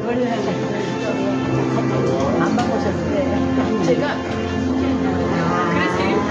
원래 안 바꾸셨어요. 제가 그래서 이렇게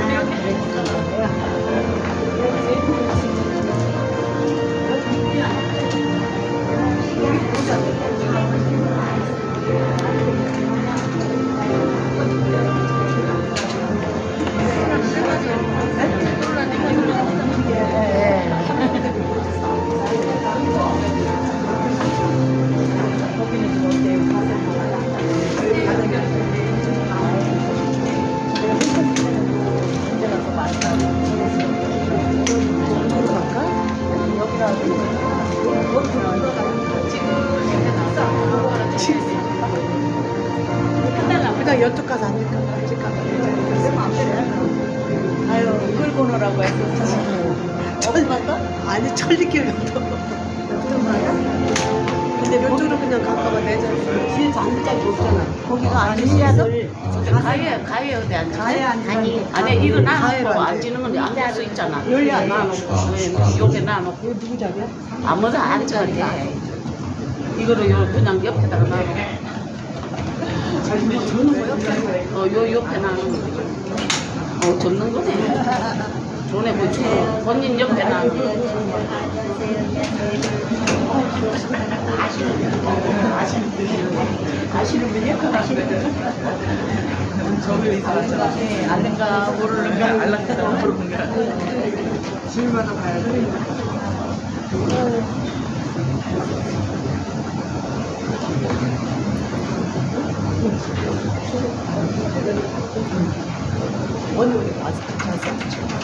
그냥 여쪽 가서 앉을까? 아유, 끌고 오라고 했어. 아니, 천리길 갔다. 근데 면쪽으로 그냥 갈까봐 내잖아. 뒤에서 앉을 자리 없잖아. 거기가 앉으시야도 가에 어디 앉아? 가에 앉으라니. 안에 이거 가에로 놔놓고 앉아요. 앉는 건 앉을 수 있잖아. 여기 앉아. 놔놓고 여기 놔놓고 이거 누구 자리야? 아무도 앉아도 돼. 이거를 그냥 옆에다가 놔놓고 요 옆에 놔놓는 거. 접는 거네. 전에 뭐지? 본인 옆에 놔놓는 거. 아시는 분이요? 저기 이상하잖아. 알는가 모르는가 알랑가 모르는가. 집마다 가야 돼. 오늘 와서 같이 왔어.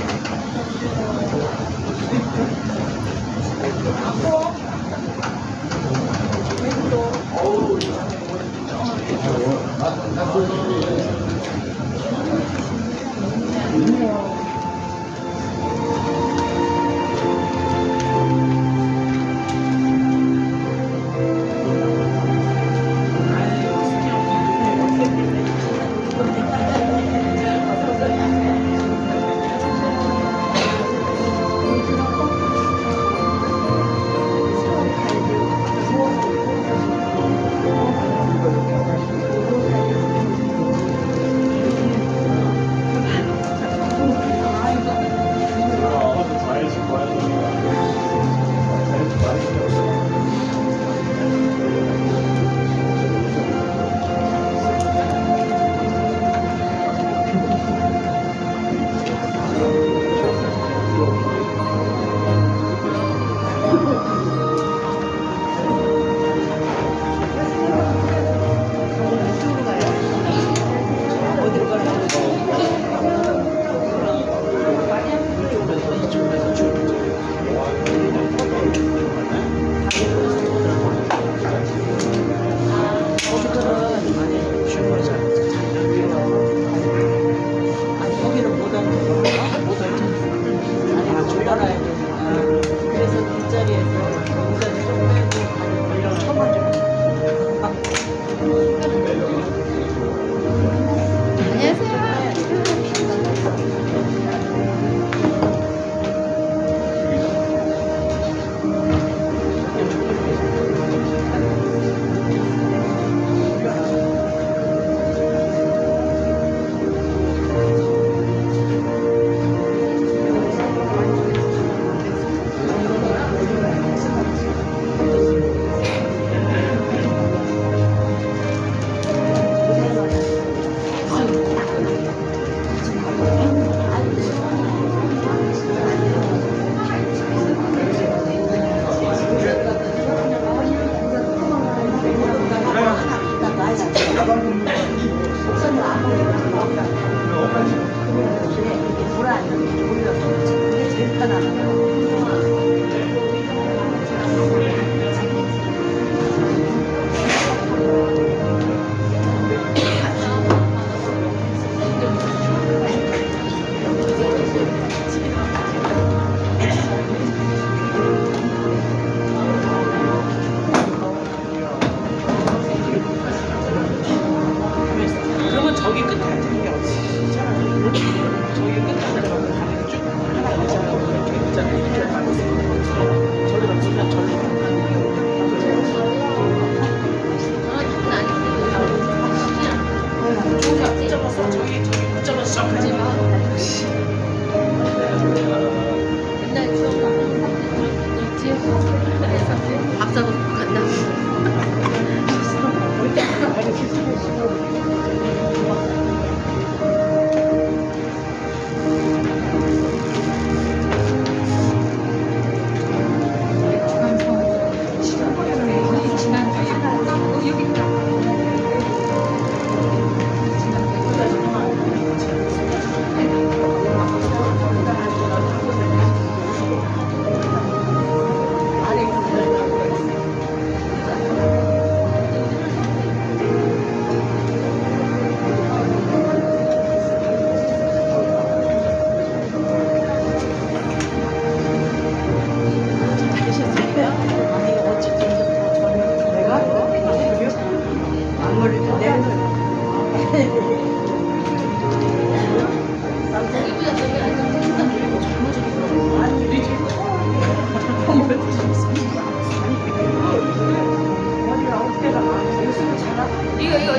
박사도 간다.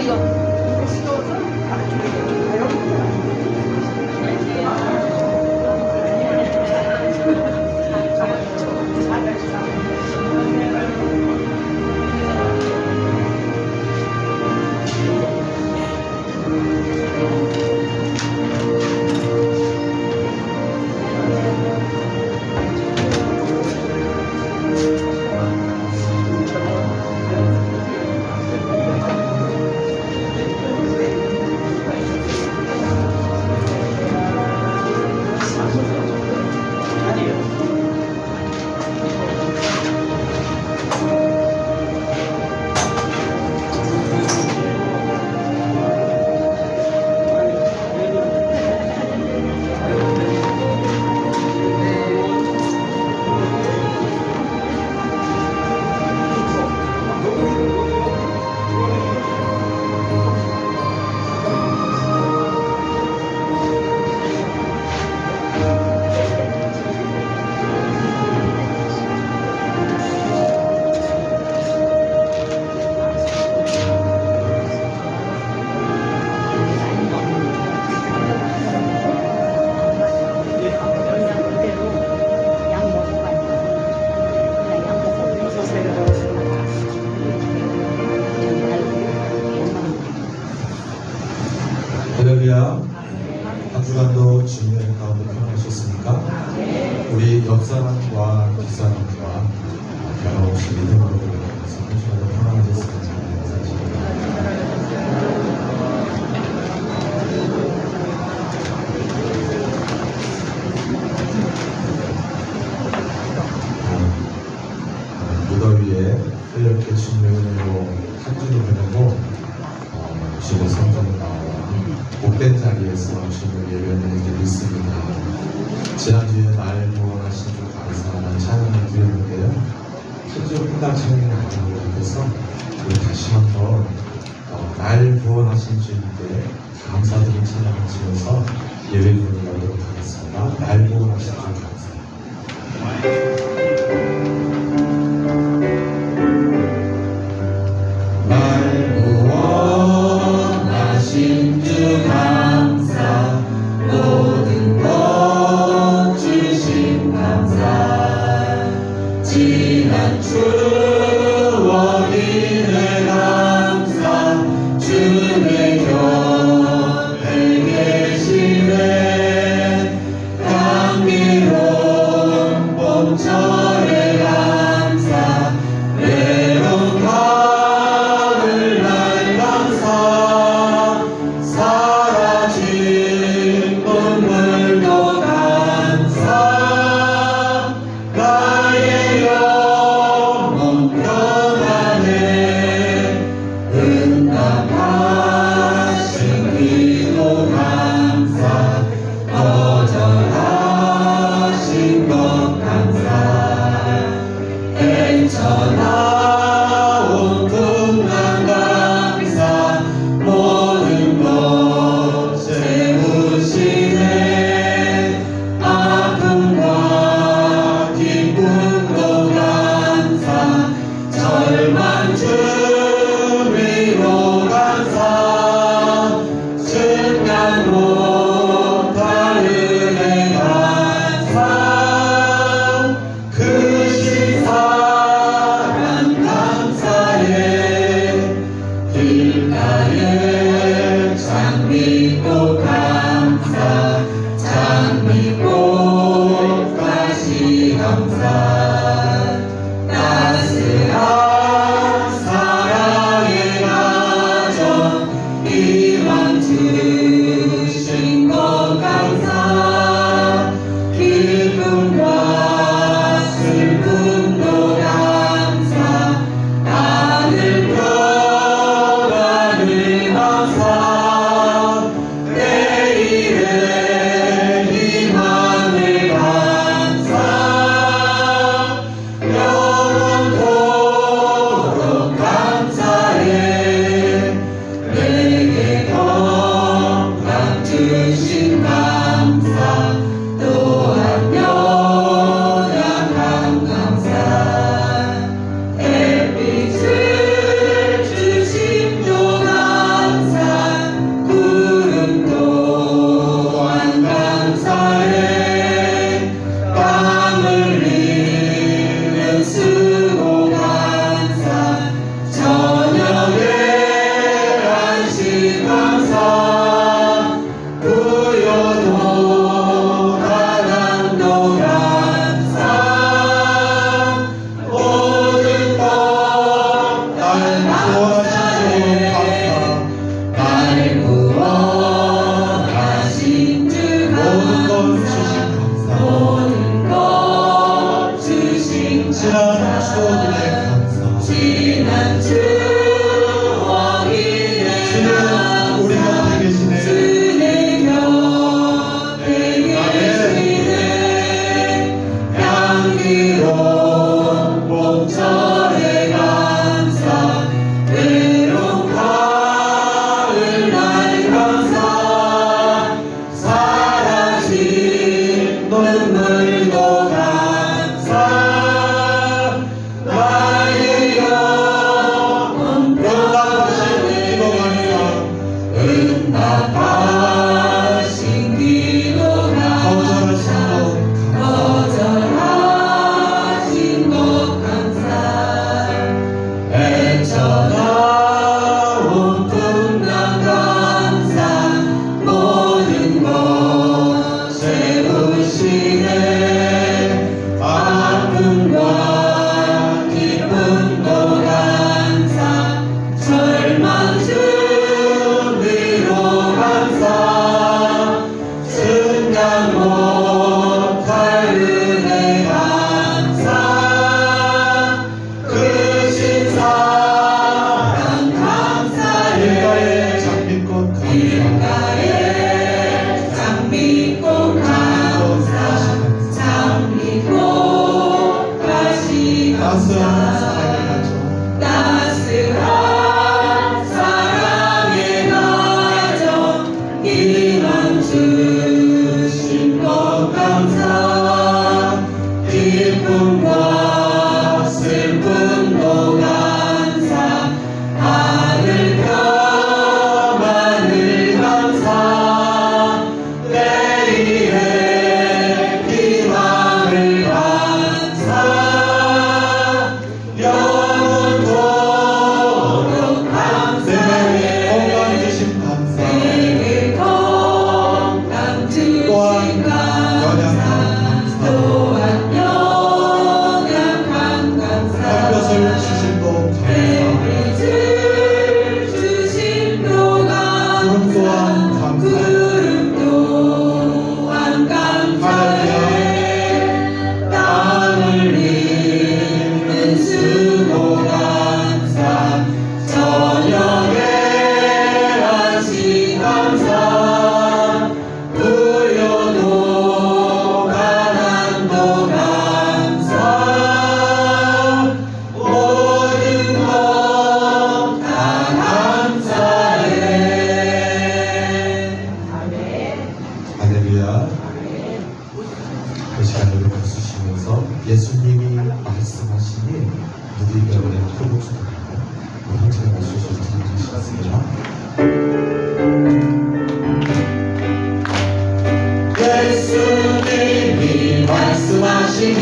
이거. 할렐루야. 한 주간도 주님의 가운데 평안하셨습니까? 우리 옆사람과 뒷사람과 변함없이 믿음으로 그래서 한 주간도 평안하셨습니다. 무더위에 이렇게 주님의 은혜로 한 주를 보내고 주님의 성전을 나와 복된 자리에서 주님을 예배하는 줄 믿습니다. 지난주에 날 구원하신 주 감사하는 찬양을 드렸는데요. 한주 끝날 찬양이 아닌 것 같아서 우리 다시 한번 날 구원하신 주님께 감사드린 찬양을 지어서 예배문을 열도록 하겠습니다. 날 구원하신 주 감사합니다. 날 구원하신 주 감사 모든 것 주신 감사 지난 추억 인해 감사 주의 곁에 계시네 향기로운 봄철의 감사 외로운 가을날 감사 사라진 눈물도 감사 나의 영혼 지난 추억에 감사. 지난 추억이 주는 우리 곁에 계시네. 주내 곁에 계시네. 향기로운 봄철의 감사, 외로운 가을날 감사, 사라진 눈물도 감사, 나의 영혼 응답하신 기도 감사, 거절하신 것 감사, 헤쳐나온 풍랑 감사, 모든 것 채우시네. 아픔과 기쁨도 감사, 절망 준비로 감사, 승강 못할 은혜 감사, 크신 사랑 감사해. 장미꽃 감사. 길가에 장미꽃 감사, 장미꽃 다시 따스한 감사, 사랑의 가족. 따스한 사랑의 가정, 희망 주신 것 감사, 기쁨과 슬픔도 감사, 하늘 펴마늘 감사, 내일의 희망을 감사, 영원토록 감사해. 건강 주신 감사. 내게 건강 주신 감사, 또한 연약한 감사, 햇볕을 주신 것 감사. 햇빛을 주신 것 구름 또한 감사, 감사. 구름 또한 감사해. 땀 흘리는 수고 감사, 저녁에 한시 감사, 부여도 가난도 감사, 모든 것 다 감사해. 할렐루야. 그 시간 우리 웃으시면서 예수님이 말씀하시니 누구에게 은혜 풀어주시고 우리 함께 말씀을 드리겠습니다. 예수님이 말씀하시니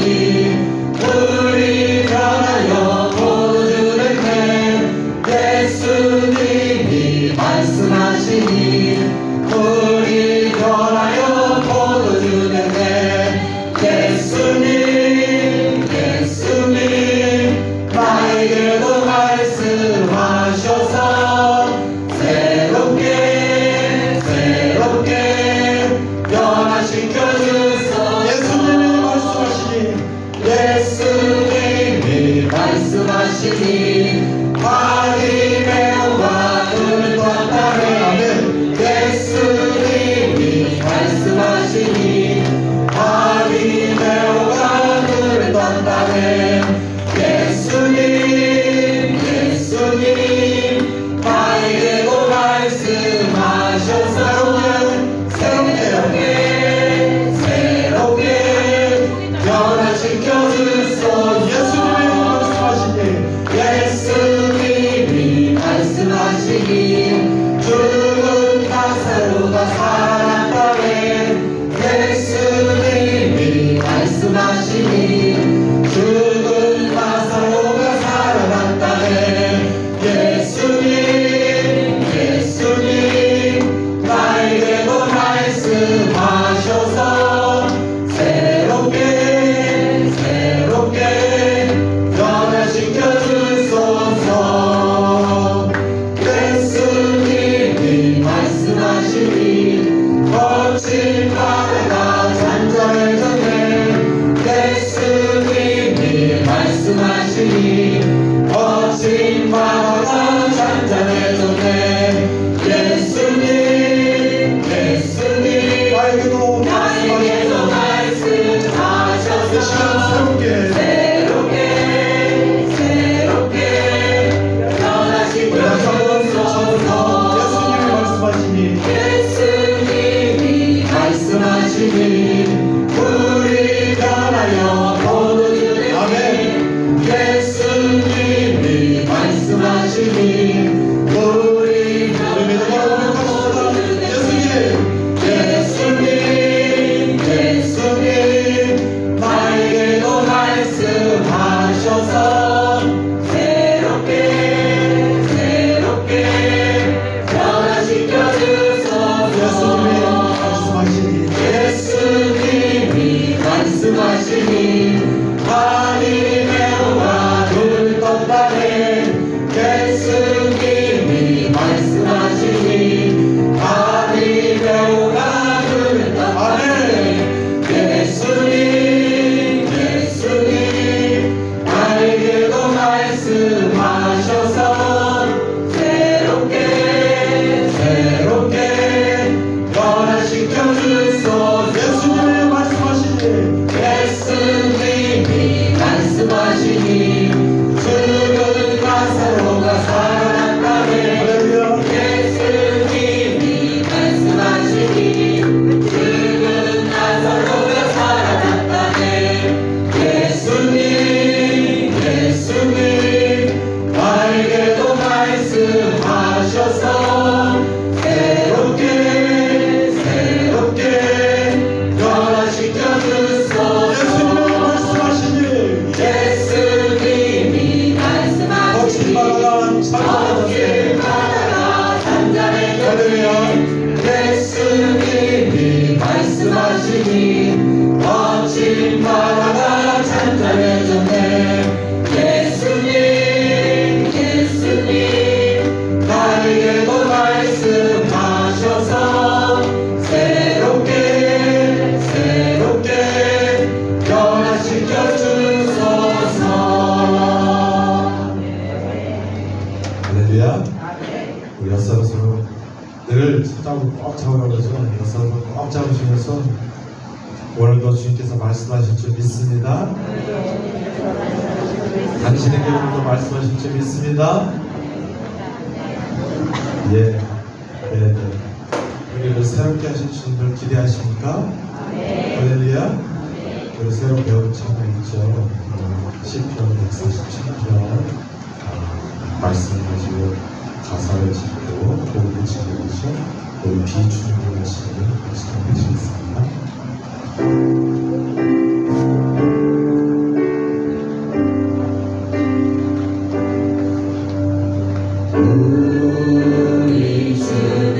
우리 변하여 보여주는 해. 예수님이 말씀하시니 우리 변하여 보여주는 해. 예수님 예수님 나에게도 말씀하셔서 새롭게 변화시켜 주소. 예수님이 말씀하시니 예수님이 말씀하시니 바위 매우가 그를 떴다네. 예수님이 말씀하시니 바위 매우가 그를 떴다네. 예수님 나에게도 말씀하셔서 새롭게 변화시켜 주소. 예수님이 말씀하시니 죽은 나사로가 살았다네. 예수님이 말씀하시니 죽은 말씀하시니 우리 믿음으로 고백합시다. 예수님 예수님 나에게도 말씀하셔서 새롭게 변화시켜 주소서. 예수님이 말씀하시니 하늘이 배우가 눈을 떴다네. 예수님이 말씀하시니 하늘이 배우가 눈을 떴다네. 예수님 나에게도 말씀하셔서 새롭게 변화시켜 주소서. 예수님이 말씀하시니 죽은 나사로가 살아났다네. 예수님이 말씀하시니 죽은 나사로가 살아났다네. 예수님 나에게도 말씀하셔서 새롭게 변화시켜 주소서. 예수님이 말씀하시니 거칠 바다가 잔잔해졌네. 예수님이 말씀하시니 거칠 바다가 잔잔해졌네. 예수님 나에게도 말씀하셔서 새롭게 변화시켜 주소서. 할렐루야. 우리 여사로 서로 늘 손잡고 꽉 잡으라고 그러죠. 여사로 꽉 잡으시면서 오늘도 주님께서 말씀하실 줄 믿습니다. 당신에게 오늘도 말씀하실 줄 믿습니다. 예. 우리를 새롭게 하실 주님을 기대하십니까? 할렐루야. 우리 새로 배운 찬양 있죠. 시편 147편 말씀을 가지고 가사를 짓고 곡을 지으시죠. 우리 비주님을 하시는 시간 되시겠습니다. 우리 주는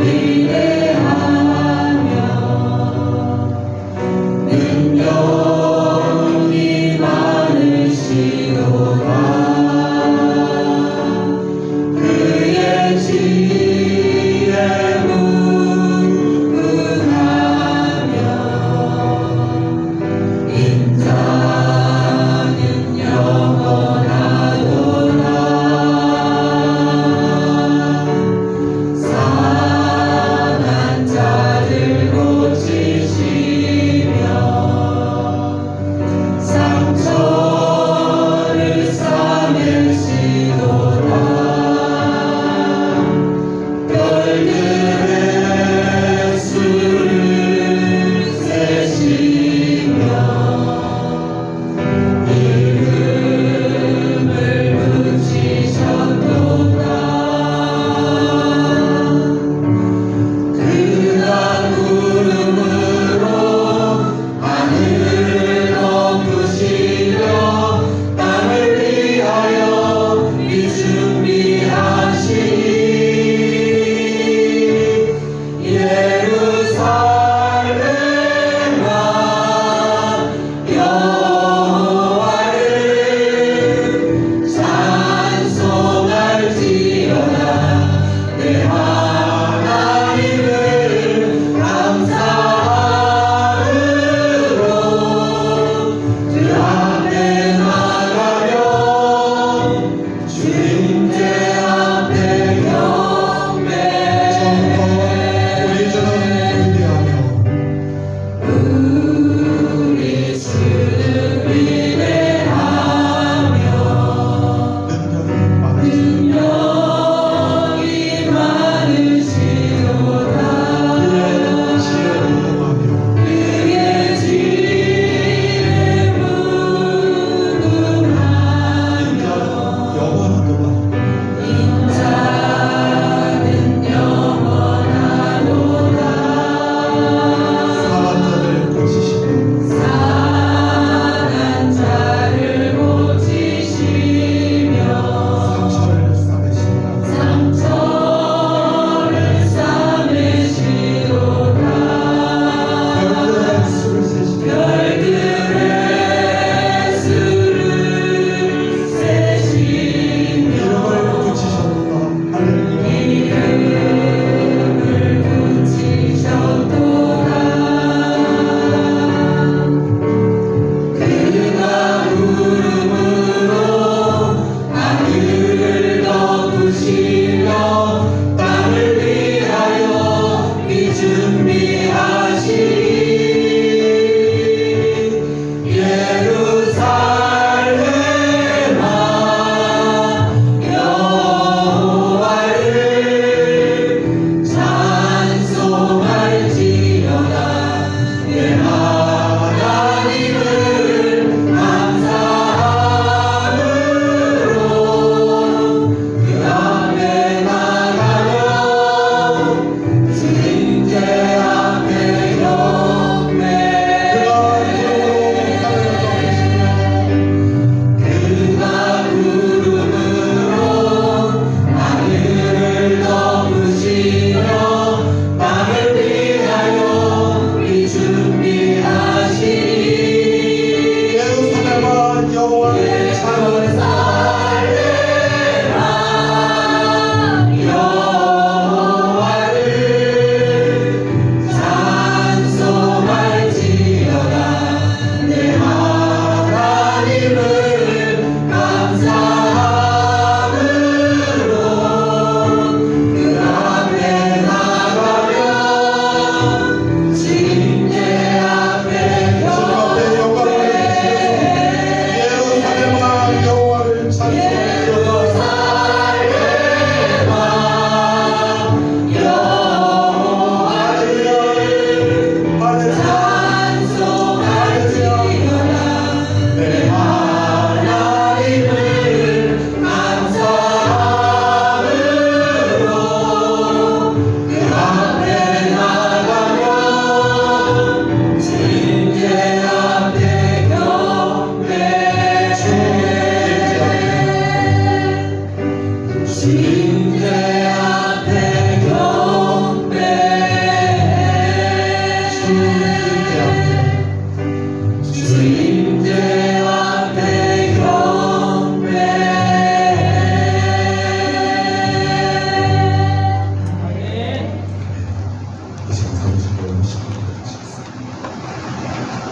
위대하며 능력이 많으시도다. 그의 지혜 무궁하며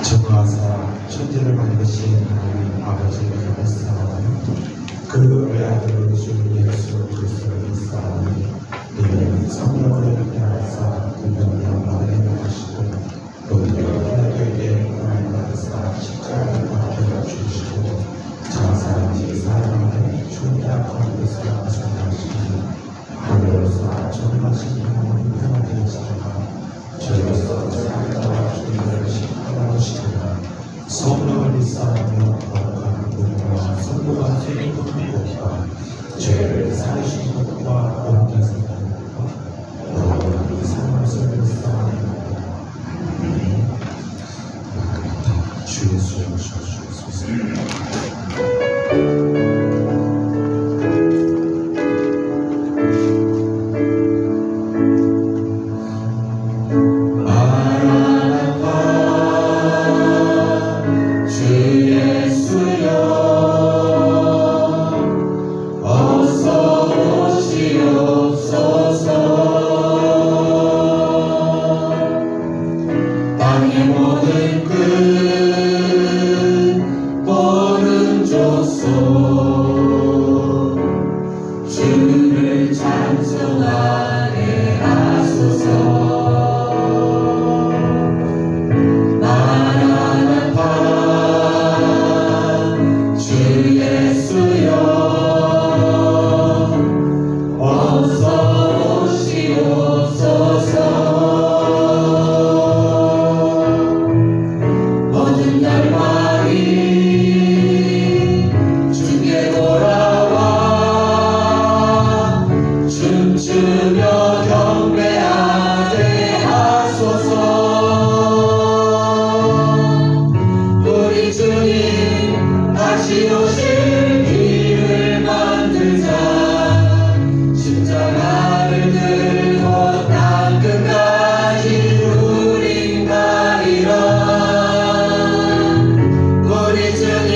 정하사 천지를 만드신 우리 아버지를 믿사오니 그 외아들 주 예수 그리스도를 믿사오니 이는 성령을 인하여서 분명히 말해 하시고 너희를 하나님께 구원을 받으사 십자가를 받게 주시고 장사한지 사랑하는 충분한 것을 하시니 하늘로서 전하신 영원히 평안히 계시다가 저희로서 사랑과 주님을 시키시리라. 성령을 믿사하며 거룩한 분과 성도가 세는 것과 죄를 사하시는 것과 온전히 사는 것과 영원한 삶을 믿사하는 것과 주의 수령을 주옵소서. 땅의 모든 끝 오른쪽 손 주를 찬송하게 하소서. 마라나타 주 예수여 어서 오시옵소서. 모든 열방이 주께 돌아와 춤추며 경배하게 하소서. 우리 주님 다시 오실 길을 만들자. 십자가를 들고 땅 끝까지 우린 가리라. 우리 주님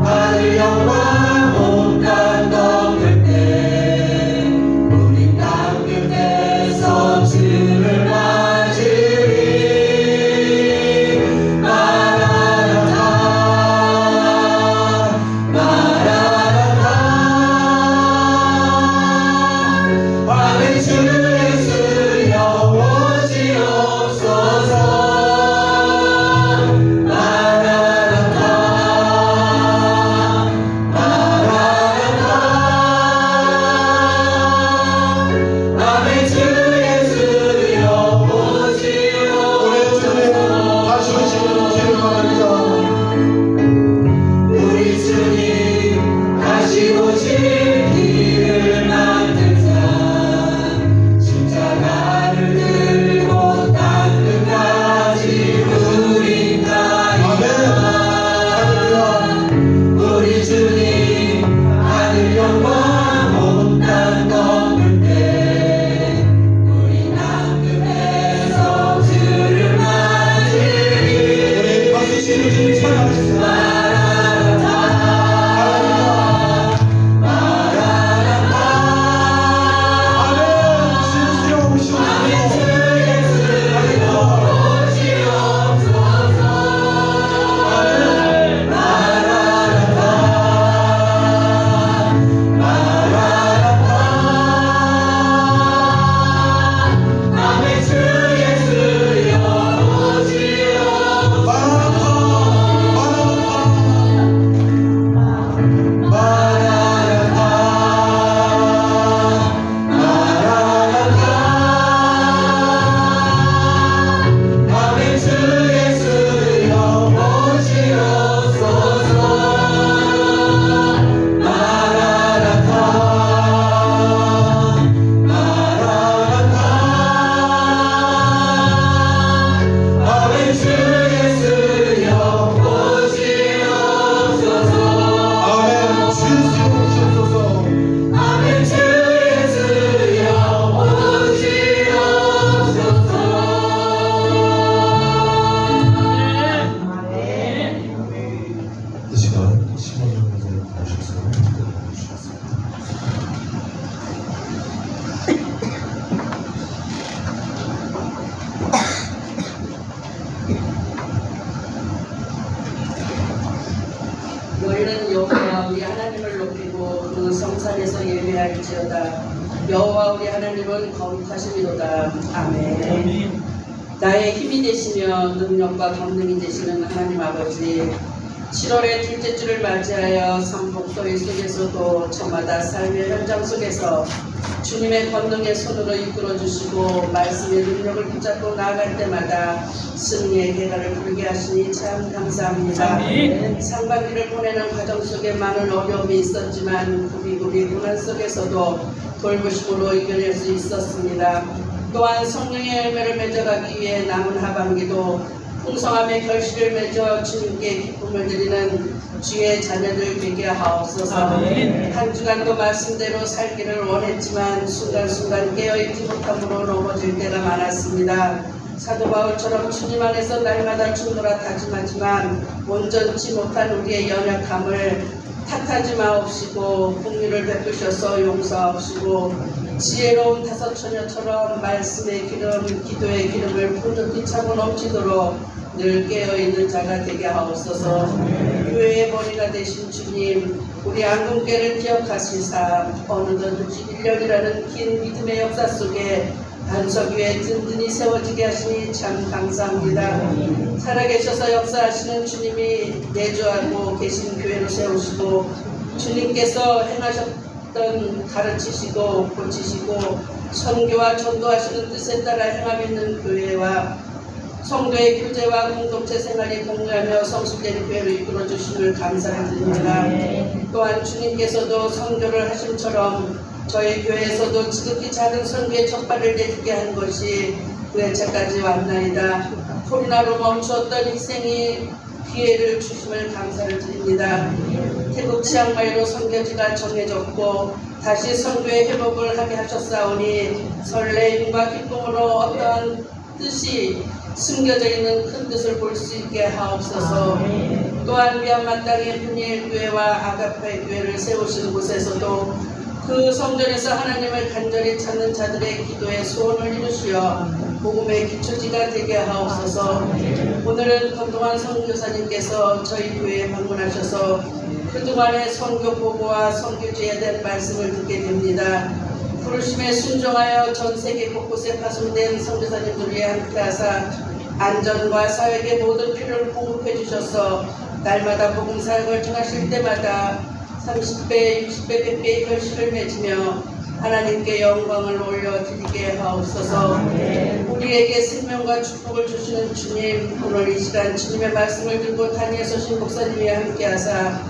하늘 영광 온 땅 덮을 때 우리 땅 끝에서 주를 맞으리. 마라나타 오셔서 기도해 주셨습니다. 너희는 여호와 우리 하나님을 높이고 그 성산에서 예배할지어다. 여호와 우리 하나님은 거룩하심이로다. 아멘. 나의 힘이 되시며 능력과 권능이 되시는 하나님 아버지, 7월의 둘째 주를 맞이하여 산복소리 속에서도 저마다 삶의 현장 속에서 주님의 권능의 손으로 이끌어 주시고 말씀의 능력을 붙잡고 나아갈 때마다 승리의 계단을 부르게 하시니 참 감사합니다. 상반기를 보내는 과정 속에 많은 어려움이 있었지만 구비구비 고난 속에서도 돌보심으로 이겨낼 수 있었습니다. 또한 성령의 열매를 맺어가기 위해 남은 하반기도 풍성함의 결실을 맺어 주님께 기쁨을 드리는 주의 자녀들 되게 하옵소서. 한 주간도 말씀대로 살기를 원했지만 순간순간 깨어있지 못함으로 넘어질 때가 많았습니다. 사도 바울처럼 주님 안에서 날마다 죽노라 다짐하지만 온전치 못한 우리의 연약함을 탓하지 마옵시고 긍휼을 베푸셔서 용서하옵시고 지혜로운 다섯 처녀처럼 말씀의 기름, 기도의 기름을 풍족히 차고 넘치도록 늘 깨어있는 자가 되게 하옵소서. 교회의 머리가 되신 주님, 우리 앙금교를 기억하시사 어느덧 61년이라는 긴 믿음의 역사 속에 반석 위에 든든히 세워지게 하시니 참 감사합니다. 살아계셔서 역사하시는 주님이 내주하고 계신 교회로 세우시고 주님께서 행하셨던 가르치시고 고치시고 선교와 전도하시는 뜻에 따라 행함 있는 교회와 성도의 교제와 공동체 생활이 공유하며 성숙된 교회로 이끌어 주심을 감사를 드립니다. 또한 주님께서도 선교를 하심처럼 저희 교회에서도 지극히 작은 선교의 첫발을 내딛게 한 것이 그 해차까지 왔나이다. 코로나로 멈추었던 희생이 기회를 주심을 감사를 드립니다. 태국 치앙마이로 선교지가 정해졌고 다시 선교의 회복을 하게 하셨사오니 설레임과 기쁨으로 어떠한 뜻이 숨겨져 있는 큰 뜻을 볼 수 있게 하옵소서. 또한 미얀마 땅의 분이엘 교회와 아가페 교회를 세우신 곳에서도 그 성전에서 하나님을 간절히 찾는 자들의 기도에 소원을 이루시어 복음의 기초지가 되게 하옵소서. 오늘은 권동환 선교사님께서 저희 교회에 방문하셔서 그동안의 선교 보고와 선교지에 대한 말씀을 듣게 됩니다. 부르심에 순종하여 전 세계 곳곳에 파송된 선교사님들 위해 함께하사 안전과 사역의 모든 필요를 공급해 주셔서 날마다 복음 사역을 전하실 때마다 30배, 60배, 100배의 결실을 맺으며 하나님께 영광을 올려드리게 하옵소서. 우리에게 생명과 축복을 주시는 주님, 오늘 이 시간 주님의 말씀을 들고 단위에 서신 목사님이 함께하사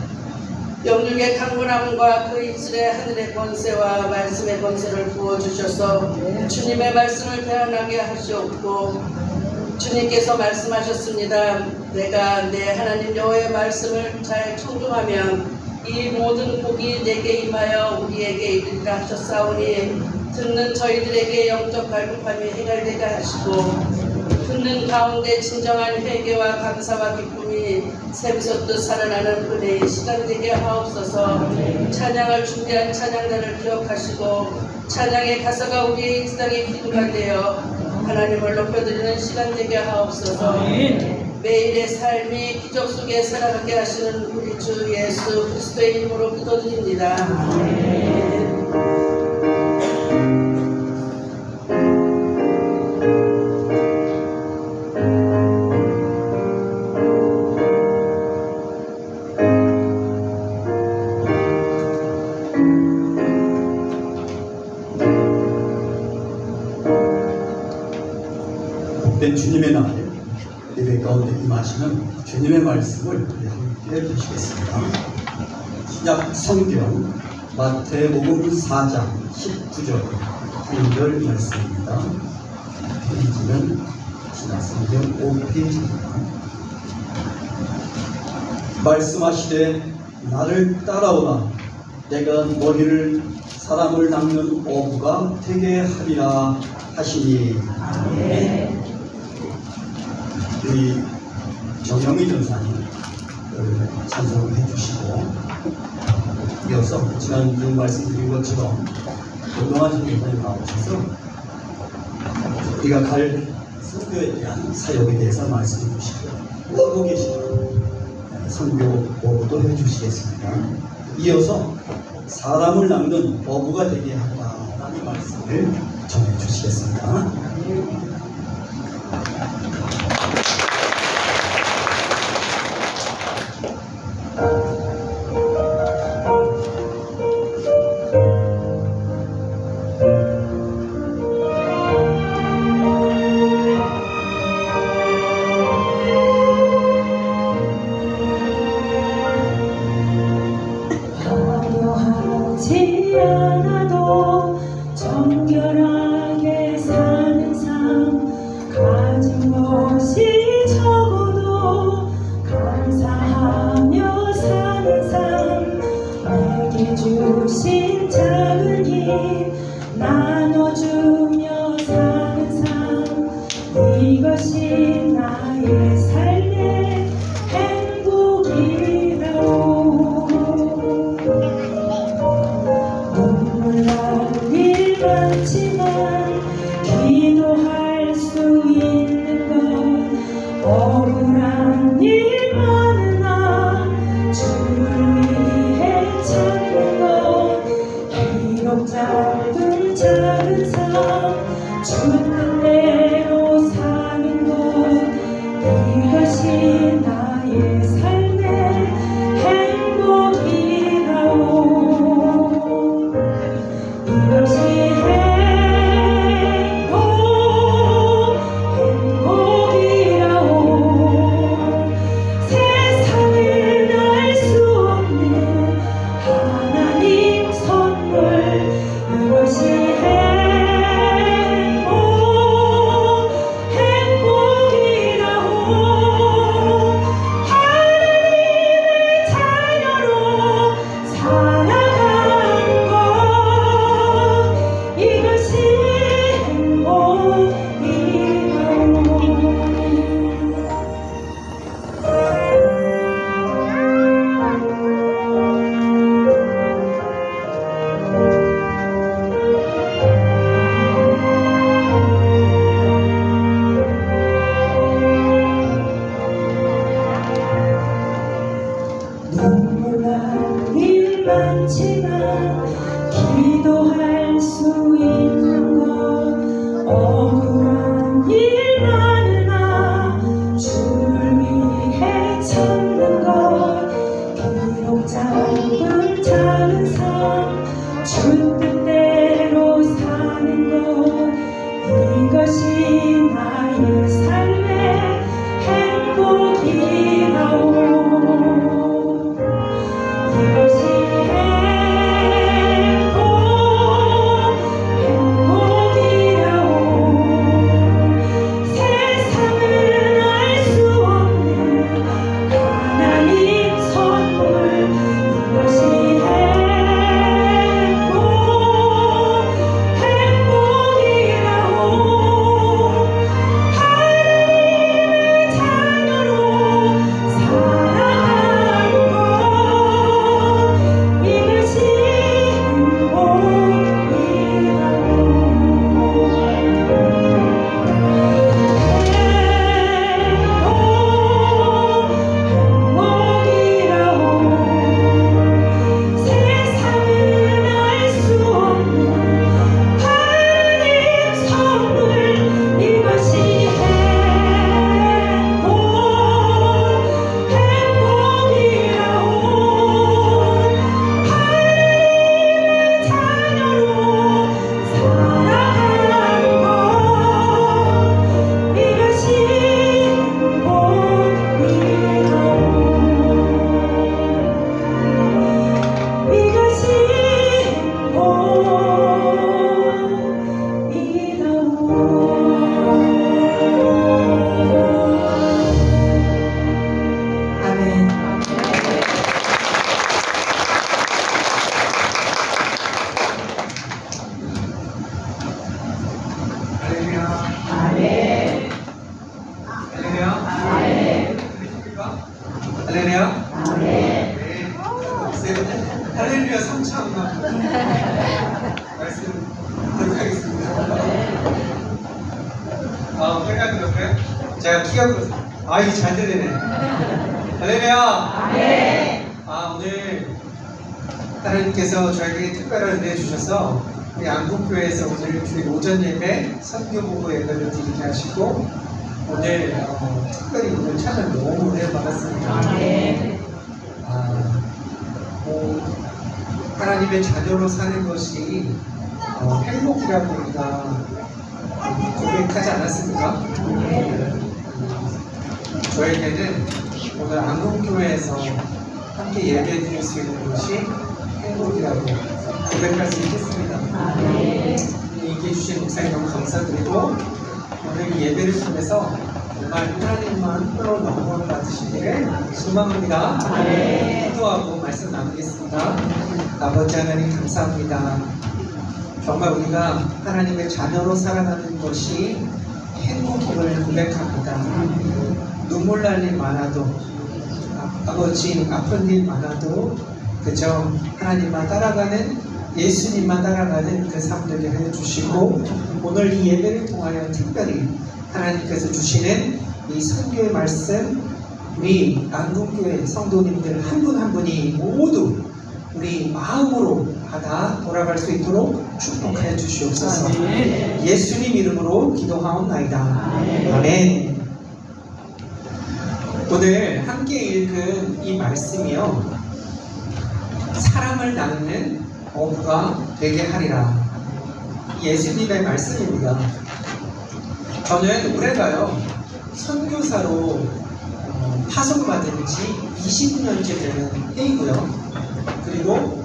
영육의 강건함과 그 입술의 하늘의 권세와 말씀의 권세를 부어주셔서 주님의 말씀을 대언하게 하시옵고 주님께서 말씀하셨습니다. 내가 내 하나님 여호와의 말씀을 잘 청종하면 이 모든 복이 내게 임하여 우리에게 이르리라 하셨사오니 듣는 저희들에게 영적 발급함이 해결되게 하시고 듣는 가운데 진정한 회개와 감사와 기쁨이 샘솟듯 살아나는 은혜의 시간 되게 하옵소서. 찬양을 준비한 찬양단을 기억하시고 찬양의 가사가 우리의 일상의 기도가 되어 하나님을 높여드리는 시간 되게 하옵소서. 매일의 삶이 기적 속에 살아가게 하시는 우리 주 예수 그리스도의 이름으로 기도드립니다. 복된 주님의 날 예배 가운데 임하시는 주님의 말씀을 우리 함께 보시겠습니다. 신약 성경 마태복음 4장 19절 1절 말씀입니다. 페이지는 신약 성경 5페이지입니다. 말씀하시되 나를 따라오라 내가 너희를 사람을 낚는 어부가 되게 하리라 하시니. 아멘. 우리 정영희 전사님 찬송을 해주시고 이어서 지난주 말씀드린 것처럼 건강한 선교사님 나오셔서 우리가 갈 선교에 대한 사역에 대해서 말씀해 주시고 하고 계시는 선교 보고도 해주시겠습니다. 이어서 사람을 낚는 어부가 되게 하라는 말씀을 전해 주시겠습니다. 화려하지 않아도 정결하게 사는 삶, 가진 것이 적어도 감사하며 사는 삶, 내게 주신 작은 힘 나눠주며 사는 삶, 이것이 나의 삶의 행복이라오. 눈물 날 일 많지만 기도할 수 있는 건 억울한 일 많으나 주를 위해 찾는 건 비록 짧은 작은 삶 주는 대로 사는 것 이것이 나의 삶의 행복이라오. 이것이 행복이라오. 세상을 알 수 없는 하나님 선물 이것이 행복이라오. 하나님의 자녀로 살아가는 것 이것이 행복이라오. 눈물 날 일 많지만 기도할 수 있는 것 억울한 일 많으나 주를 위해 참는 것 비록 짧은 작은 삶 주 뜻대로 사는 것 이것이 나의 삶의 행복이라오. 이것이 할렐루야 3차 한번 말씀드리도록 하겠습니다. 생각이 들었어요? 제가 키가 이거 잘 들리네. 할렐루야. 네. 오늘 하나님께서 저에게 특별한 은혜 주셔서 우리 안국교회에서 오늘 주일 오전 예배 선교보고 예배를 드리게 하시고 오늘 특별히 오늘 찬양 너무 은혜 받았습니다. 하나님의 자녀로 사는 것이 행복이라고 우리가 고백하지 않았습니까? 저에게는 오늘 안국교회에서 함께 예배 드릴 수 있는 것이 행복이라고 고백할 수 있겠습니다. 얘기해 주신 목사님 너무 감사드리고 오늘 이 예배를 통해서 정말 하나님만 홀로 영광을 받으시기를 소망합니다. 기도하고 말씀 나누겠습니다. 아버지 하나님 감사합니다. 정말 우리가 하나님의 자녀로 살아가는 것이 행복임을 고백합니다. 눈물 날 일 많아도 아버지 아픈 일 많아도 그저 하나님만 따라가는 예수님만 따라가는 그 삶 되게 해주시고 오늘 이 예배를 통하여 특별히 하나님께서 주시는 이 선교의 말씀 우리 안국교회 성도님들 한 분 한 분이 모두 우리 마음으로 받아 돌아갈 수 있도록 축복하여 주시옵소서. 예수님 이름으로 기도하옵나이다. 아멘. 오늘 함께 읽은 이 말씀이요 사랑을 나누는 어부가 되게 하리라. 예수님의 말씀입니다. 저는 올해가요 선교사로 파송받은 지 20년째 되는 해이고요. 그리고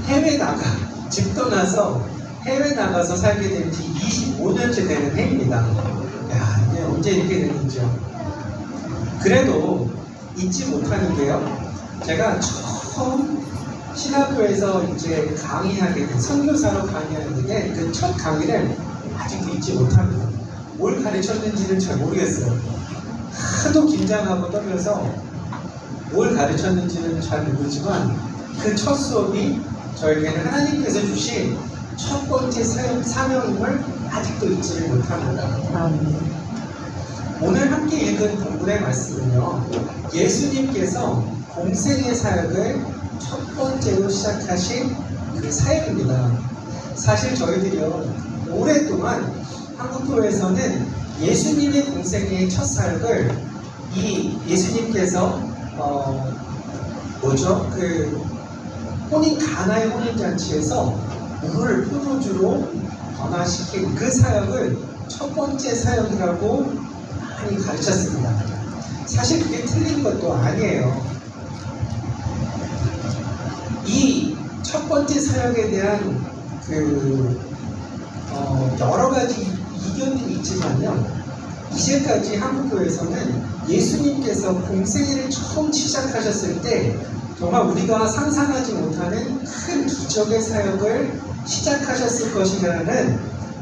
해외 나가 집 떠나서 해외 나가서 살게 된 지 25년째 되는 해입니다. 야, 이게 언제 이렇게 되는지요. 그래도 잊지 못하는 게요. 제가 처음 신학교에서 이제 강의하게 된 선교사로 강의하는 게 그 첫 강의를 아직도 잊지 못합니다. 뭘 가르쳤는지는 잘 모르겠어요. 하도 긴장하고 떨려서 뭘 가르쳤는지는 잘 모르지만 그 첫 수업이 저에게는 하나님께서 주신 첫 번째 사명임을 아직도 잊지를 못합니다. 오늘 함께 읽은 본문의 말씀은요 예수님께서 공생의 사역을 첫 번째로 시작하신 그 사역입니다. 사실 저희들이요 오랫동안 한국교회에서는 예수님의 공생의 첫 사역을 이 예수님께서 그 가나의 혼인잔치에서 물을 포도주로 변화시킨 그 사역을 첫 번째 사역이라고 많이 가르쳤습니다. 사실 그게 틀린 것도 아니에요. 이 첫 번째 사역에 대한 여러 가지 이견들이 있지만요. 이제까지 한국교회에서는 예수님께서 공생애를 처음 시작하셨을 때 정말 우리가 상상하지 못하는 큰 기적의 사역을 시작하셨을 것이라는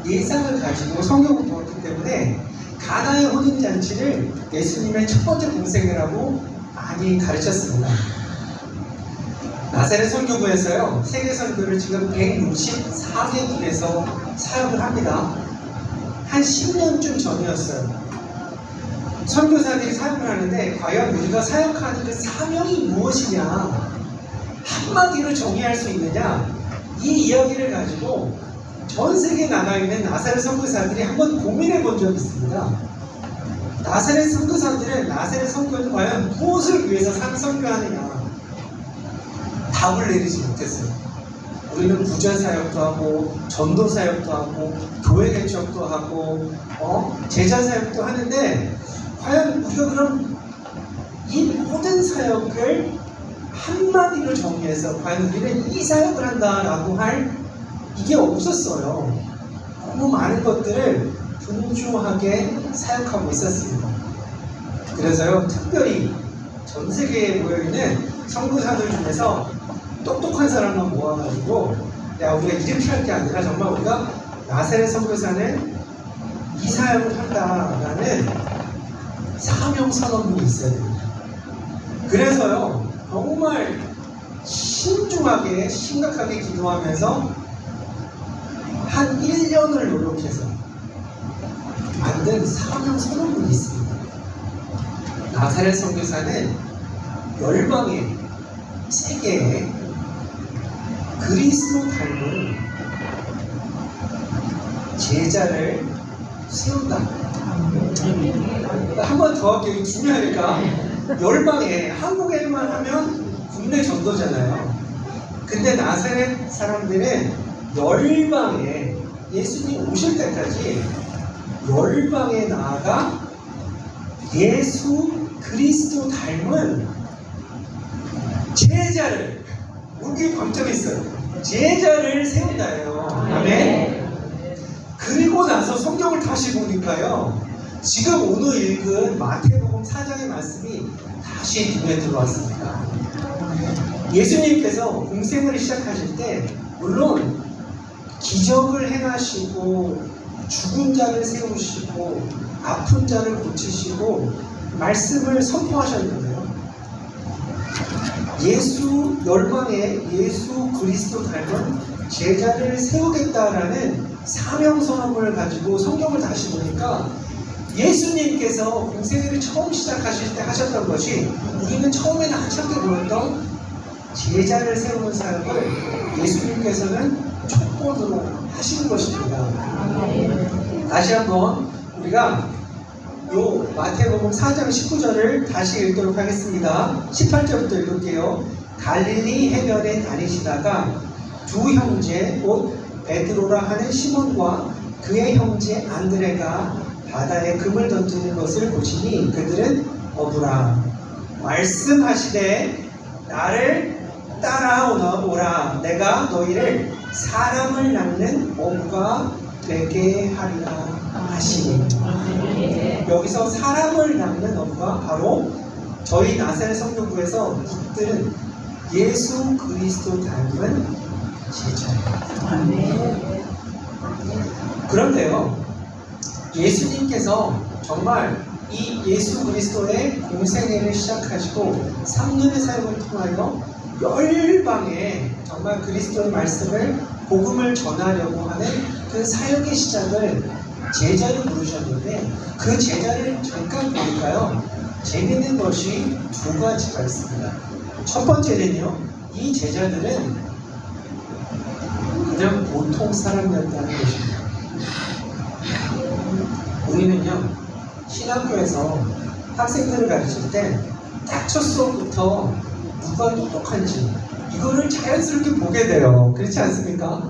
예상을 가지고 성경을 보았기 때문에 가나의 혼인잔치를 예수님의 첫 번째 공생애라고 많이 가르쳤습니다. 나사렛 선교부에서요 세계 선교를 지금 164개국에서 사역을 합니다. 한 10년쯤 전이었어요. 선교사들이 사역을 하는데 과연 우리가 사역하는 그 사명이 무엇이냐 한마디로 정의할 수 있느냐 이 이야기를 가지고 전 세계에 나가 있는 나사렛 선교사들이 한번 고민해 본 적이 있습니다. 나사렛 선교사들은 나사렛 선교는 과연 무엇을 위해서 선교하느냐 답을 내리지 못했어요. 우리는 구전 사역도 하고 전도 사역도 하고 교회 개척도 하고 제자 사역도 하는데 과연 우리가 그럼 이 모든 사역을 한마디로 정리해서 과연 우리는 이 사역을 한다라고 할 이게 없었어요. 너무 많은 것들을 분주하게 사역하고 있었습니다. 그래서요 특별히 전 세계에 모여있는 선교사들 중에서 똑똑한 사람만 모아가지고 우리가 이렇게 할 게 아니라 정말 우리가 나사렛 선교사는 이 사역을 한다라는 사명 선언문이 있어야 됩니다. 그래서요 정말 신중하게 심각하게 기도하면서 한 1년을 노력해서 만든 사명 선언문이 있습니다. 나사렛 선교사는 열방의 세계에 그리스도 닮은 제자를 세운다. 한 번 더 할게요. 이거 중요하니까. 열방에 한국에만 하면 국내 전도잖아요. 근데 나사렛 사람들은 열방에 예수님 오실 때까지 열방에 나아가 예수 그리스도 닮은 제자를, 여기 관점이 있어요. 제자를 세운다예요. 아멘. 그리고 나서 성경을 다시 보니까요, 지금 오늘 읽은 마태복음 4장의 말씀이 다시 눈에 들어왔습니다. 예수님께서 공생을 시작하실 때 물론 기적을 행하시고 죽은 자를 세우시고 아픈 자를 고치시고 말씀을 선포하셨는데요, 예수 열방에 예수 그리스도 닮은 제자를 세우겠다라는 사명선언을 가지고 성경을 다시 보니까 예수님께서 공생애를 처음 시작하실 때 하셨던 것이 우리는 처음에는 하찮게 보였던 제자를 세우는 사역을 예수님께서는 촉본으로 하시는 것입니다. 다시 한번 우리가 요 마태복음 4장 19절을 다시 읽도록 하겠습니다. 18절부터 읽을게요. 갈릴리 해변에 다니시다가 두 형제 곧 베드로라 하는 시몬과 그의 형제 안드레가 바다에 금을 던지는 것을 보시니 그들은 어부라. 말씀하시되 나를 따라오라. 내가 너희를 사람을 낚는 어부가 되게 하리라 하시니. 여기서 사람을 낚는 어부가 바로 저희 나사렛 성교부에서 묵들은 예수 그리스도 닮은 제자예요. 그런데요, 예수님께서 정말 이 예수 그리스도의 공생애를 시작하시고 3년의 사역을 통하여 열방에 정말 그리스도의 말씀을 복음을 전하려고 하는 그 사역의 시작을 제자로 부르셨는데, 그 제자를 잠깐 보니까요, 재밌는 것이 두 가지가 있습니다. 첫 번째는요, 이 제자들은 그냥 보통 사람이었다는 것입니다. 우리는요, 신학교에서 학생들을 가르칠 때 딱 첫 수업부터 누가 똑똑한지 이거를 자연스럽게 보게 돼요. 그렇지 않습니까?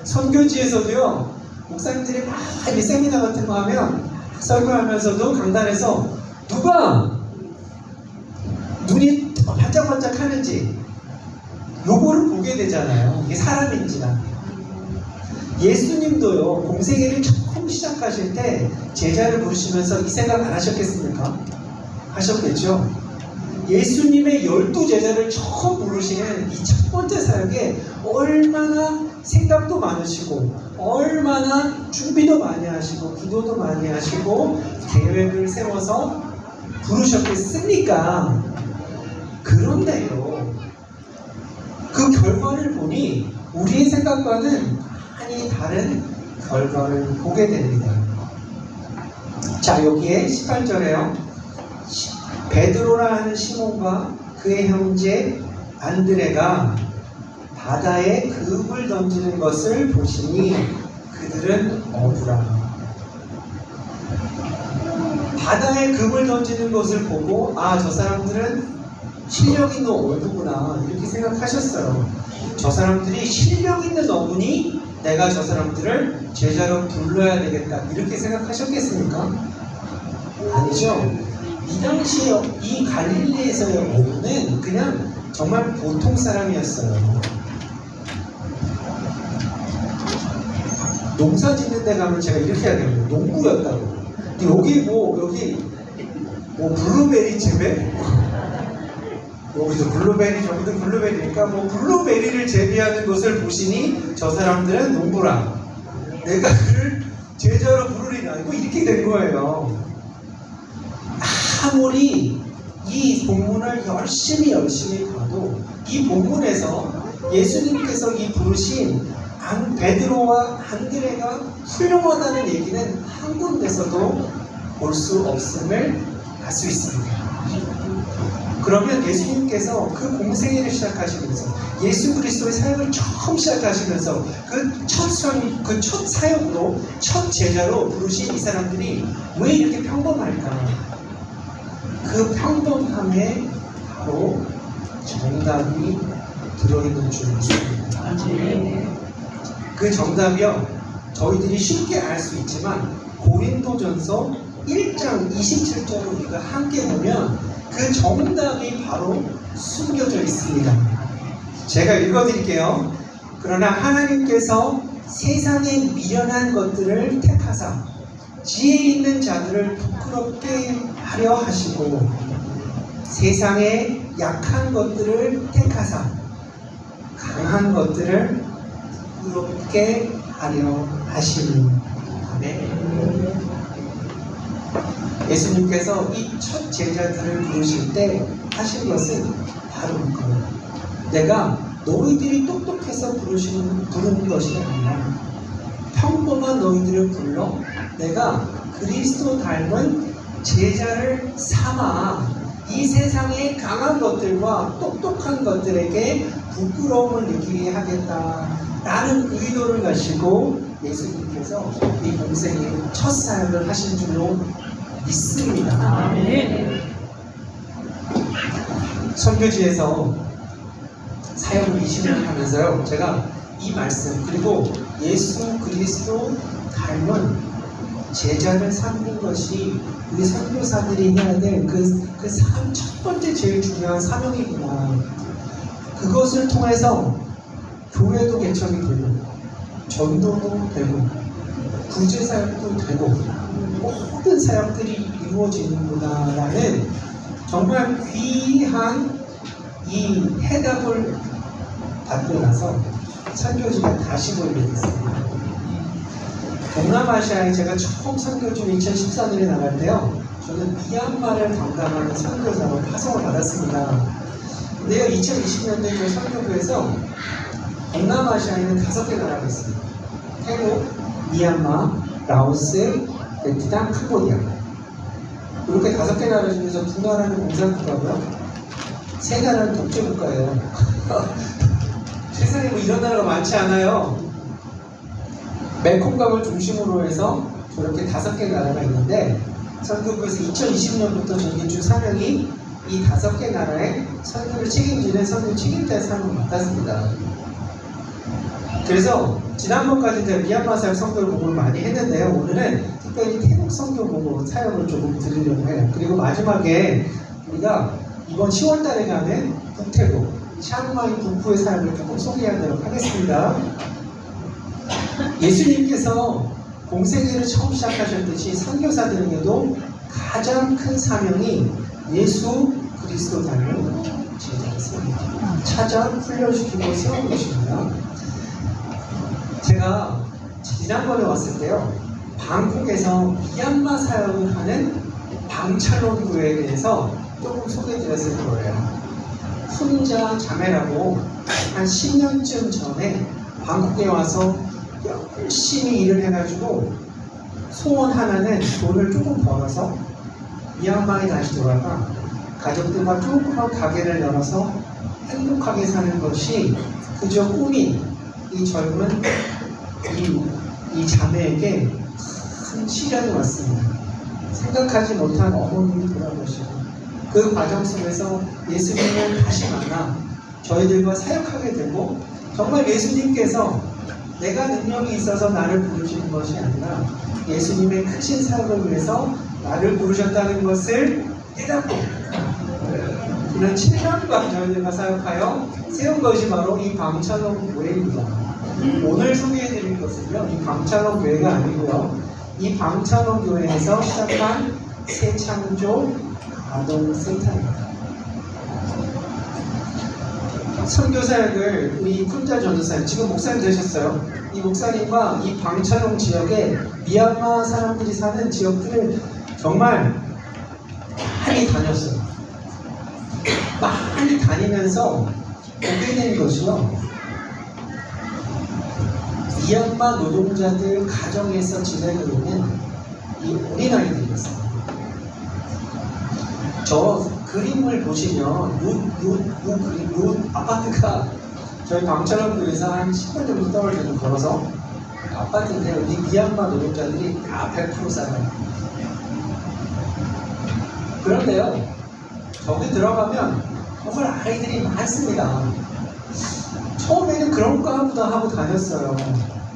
선교지에서도요, 목사님들이 많이 세미나 같은 거 하면 설교하면서도 강단에서 누가 눈이 반짝반짝 하는지 요거를 보게 되잖아요. 이게 사람인지나. 예수님도요, 공생애를 처음 시작하실 때 제자를 부르시면서 이 생각 안 하셨겠습니까? 하셨겠죠? 예수님의 12제자를 처음 부르시는 이 첫 번째 사역에 얼마나 생각도 많으시고 얼마나 준비도 많이 하시고 기도도 많이 하시고 계획을 세워서 부르셨겠습니까? 그런데요, 그 결과를 보니 우리의 생각과는 많이 다른 결과를 보게 됩니다. 자, 여기에 18절에요. 베드로라 하는 시몬과 그의 형제 안드레가 바다에 금을 던지는 것을 보시니 그들은 어부라. 바다에 금을 던지는 것을 보고 저 사람들은 실력 있는 어부구나 이렇게 생각하셨어요. 저 사람들이 실력 있는 어부니 내가 저 사람들을 제자로 불러야 되겠다 이렇게 생각하셨겠습니까? 아니죠. 이 당시에 이 갈릴리에서의 어부는 그냥 정말 보통 사람이었어요. 농사 짓는 데 가면 제가 이렇게 하거든요. 농부였다고. 여기 블루베리 재배? 여기도 블루베리, 저기도 블루베리니까 블루베리를 재배하는 것을 보시니 저 사람들은 농부라. 내가 그를 제자로 부르리라. 이렇게 된 거예요. 아무리 이 이 본문을 열심히 봐도 이 본문에서 예수님께서 이 부르신 베드로와 안드레가 훌륭하다는 얘기는 한 군데서도 볼 수 없음을 알 수 있습니다. 그러면 예수님께서 그 공생애를 시작하시면서 예수 그리스도의 사역을 처음 시작하시면서 그 첫 사역으로 첫 제자로 부르신 이 사람들이 왜 이렇게 평범할까? 그 평범함에 바로 정답이 들어있는 줄 믿습니다. 그 정답이요, 저희들이 쉽게 알 수 있지만 고린도전서 1장 27절을 우리가 함께 보면 그 정답이 바로 숨겨져 있습니다. 제가 읽어드릴게요. 그러나 하나님께서 세상의 미련한 것들을 택하사 지혜 있는 자들을 부끄럽게 하려 하시고 세상의 약한 것들을 택하사 강한 것들을 부끄럽게 하려 하시니. 아멘. 예수님께서 이 첫 제자들을 부르실 때 하신 것은 바로 이거예요. 내가 너희들이 똑똑해서 부르는 것이 아니라 평범한 너희들을 불러 내가 그리스도 닮은 제자를 삼아 이 세상의 강한 것들과 똑똑한 것들에게 부끄러움을 느끼게 하겠다라는 의도를 가지고 예수님께서 이 공생의 첫 사역을 하신 줄로 믿습니다. 아멘. 선교지에서 사역을 20년 하면서요, 제가 이 말씀 그리고 예수 그리스도 닮은 제자를 삼는 것이 우리 선교사들이 해야 될 첫 번째 제일 중요한 사명이구나. 그것을 통해서 교회도 개척이 되고 전도도 되고 구제 사역도 되고 모든 사역들이 이루어지는구나라는 정말 귀한 이 해답을 받고 나서 선교지가 다시 보이게 됐습니다. 동남아시아에 제가 처음 선교지 2014년에 나갈 때요, 저는 미얀마를 담당하는 선교사로 파송을 받았습니다. 근데요, 2020년도에 저희 선교부에서 동남아시아에는 5개 나라가 있습니다. 태국, 미얀마, 라오스, 베트남, 캄보디아. 이렇게 5개 나라 중에서 2나라는 공산국가고요, 3나라는 독재국가예요. 세상에 뭐 이런 나라가 많지 않아요. 메콩강을 중심으로 해서 저렇게 5개 나라가 있는데, 선교부에서 2020년부터 저희 주 사명이 이 5개 나라의 선교를 책임지는 선교 책임자의 사명을 맡았습니다. 그래서 지난번까지 제가 미얀마 사역 선교를 보고 많이 했는데요, 오늘은 특별히 태국 선교 보고 사역을 조금 드리려고 해요. 그리고 마지막에 우리가 이번 10월달에 가는 북태국 샹마이 북부의 사역을 조금 소개하도록 하겠습니다. 예수님께서 공생애를 처음 시작하셨듯이 선교사들에게도 가장 큰 사명이 예수 그리스도 닮은 제자였습니다. 찾아 훈련시키고 세워주십니다. 제가 지난번에 왔을 때요, 방콕에서 미얀마 사역을 하는 방찰론 교회에 대해서 조금 소개해드렸을 거예요. 훈자 자매라고 한 10년쯤 전에 방콕에 와서 열심히 일을 해가지고 소원 하나는 돈을 조금 벌어서 미얀마에 다시 돌아가 가족들과 조그만 가게를 열어서 행복하게 사는 것이 그저 꿈인 이 젊은 이 자매에게 큰 시련이 왔습니다. 생각하지 못한 어머님이 돌아가시고 그 과정 속에서 예수님을 다시 만나 저희들과 사역하게 되고, 정말 예수님께서 내가 능력이 있어서 나를 부르시는 것이 아니라 예수님의 크신 사역을 위해서 나를 부르셨다는 것을 깨닫고 그는 7년간 저희들과 사역하여 세운 것이 바로 이 방찰론 교회입니다. 오늘 소개해드릴 것은요, 이 방찰론 교회가 아니고요, 이 방찰론 교회에서 시작한 새창조 아동센터입니다. 선교사역을 우리 쿤자 전도사님, 지금 목사님 되셨어요. 이 목사님과 이 방찰론 지역에 미얀마 사람들이 사는 지역들을 정말 많이 다녔어요. 많이 다니면서 보게 된 것이요. 미얀마 노동자들 가정에서 지내고 있는 이 어린아이들이었어요. 저 그림을 보시면 요 아파트가 저희 방천원구에서 한 10분 정도 떨어져서 걸어서 아파트인데요. 이 미얀마 노동자들이 다 100% 살아요. 그런데요, 저기 들어가면 정말 아이들이 많습니다. 처음에는 그런가 보다 하고 다녔어요.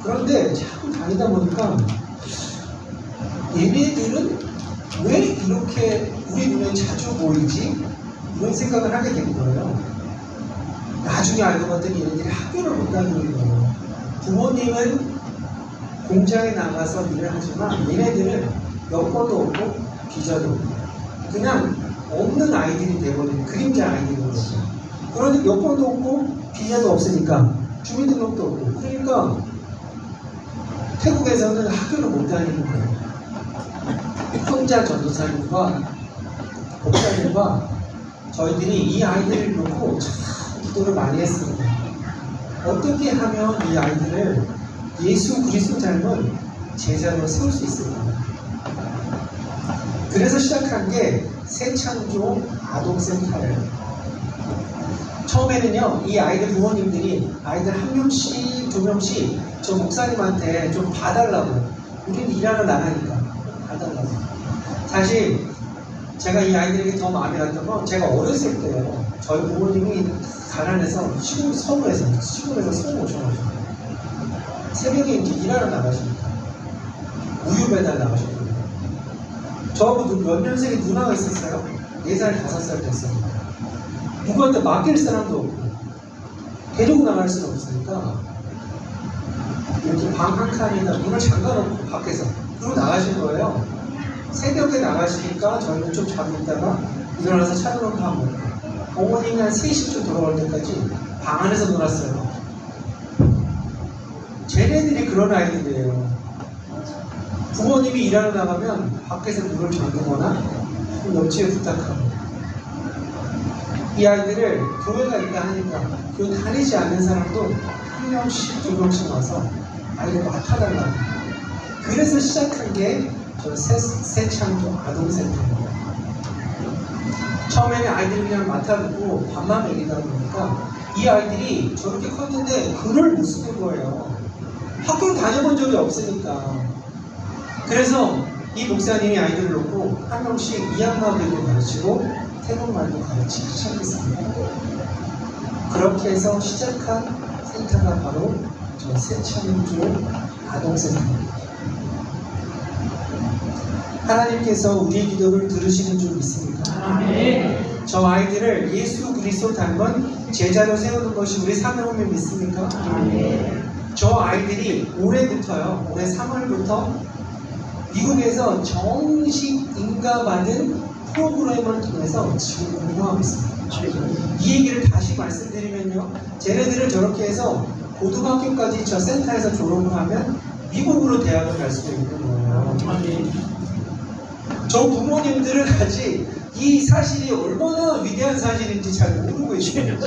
그런데 자꾸 다니다 보니까 얘네들은 왜 이렇게 우리 눈에 자주 보이지? 이런 생각을 하게 된 거예요. 나중에 알고 봤더니 얘네들이 학교를 못 다니는 거예요. 부모님은 공장에 나가서 일을 하지만 얘네들은 여권도 없고 비자도 없고 그냥 없는 아이들이 돼버린 그림자 아이들이거든요. 그러니 여권도 없고 비자도 없으니까 주민등록도 없고 그러니까 태국에서는 학교를 못 다니는 거예요. 혼자 전도사님과 목사님과 저희들이 이 아이들을 놓고 참 기도를 많이 했습니다. 어떻게 하면 이 아이들을 예수 그리스도 닮은 제자로 세울 수 있을까? 그래서 시작한 게 새창조 아동센터예요. 처음에는요, 이 아이들 부모님들이 아이들 한 명씩, 두 명씩 저 목사님한테 좀 봐달라고. 우리는 일하러 나가니까 봐달라고. 사실 제가 이 아이들에게 더 마음이 갔던 건 제가 어렸을 때요. 저희 부모님이 가난해서 시골에서 서울 오셔가지고 새벽에 이제 일하러 나가시니까 우유 배달 나가셨거든요. 저하고 몇 년생의 누나가 있었어요. 4살, 5살 됐어요. 누구한테 맡길 사람도 없고 데리고 나갈 수는 없으니까 이렇게 방 한 칸에다 문을 잠가놓고 밖에서 그러고 나가신 거예요. 새벽에 나가시니까 저희는 좀 자고 있다가 일어나서 차려놓고 밥 먹고 어머님이 한 3시쯤 돌아올 때까지 방 안에서 놀았어요. 쟤네들이 그런 아이들이에요. 부모님이 일하러 나가면 밖에서 문을 잠그거나 옆집에 부탁하고 이 아이들을 교회가 있다 하니까 교회 다니지 않는 사람도 한 명씩 두 명씩 와서 아이를 맡아달라고. 그래서 시작한 게 저 새창조 아동센터입니다. 처음에는 아이들이 그냥 맡아두고 밥만 먹이다 보니까 이 아이들이 저렇게 컸는데 글을 못 쓰는 거예요. 학교를 다녀본 적이 없으니까. 그래서 이 목사님이 아이들을 놓고 한 명씩 미얀마어도 가르치고 태국말도 가르치기 시작했습니다. 그렇게 해서 시작한 센터가 바로 저 새창조 아동센터입니다. 하나님께서 우리의 기도를 들으시는 줄 믿습니다. 아멘. 저 아이들을 예수 그리스도 닮은 제자로 세우는 것이 우리 사명을 믿습니까? 아멘. 저 아이들이 올해부터요, 올해 3월부터 미국에서 정식 인가받은 프로그램을 통해서 지금 공부하고 있습니다. 이 얘기를 다시 말씀드리면요, 쟤네들을 저렇게 해서 고등학교까지 저 센터에서 졸업을 하면 미국으로 대학을 갈 수도 있는 거예요. 저 부모님들은 아직 이 사실이 얼마나 위대한 사실인지 잘 모르고 있어요.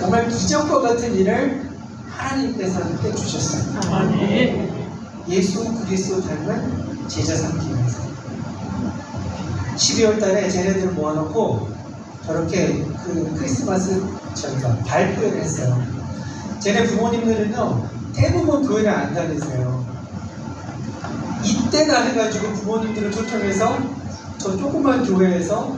정말 기적과 같은 일을 하나님께서 함께 주셨어요. 아멘. 예수 그리스도 닮은 제자 삼기 위해서 12월 달에 쟤네들을 모아놓고 저렇게 그 크리스마스 저희가 발표를 했어요. 쟤네 부모님들은요, 대부분 교회를 안 다니세요. 이때다 해가지고 부모님들을 초청해서 저 조그만 교회에서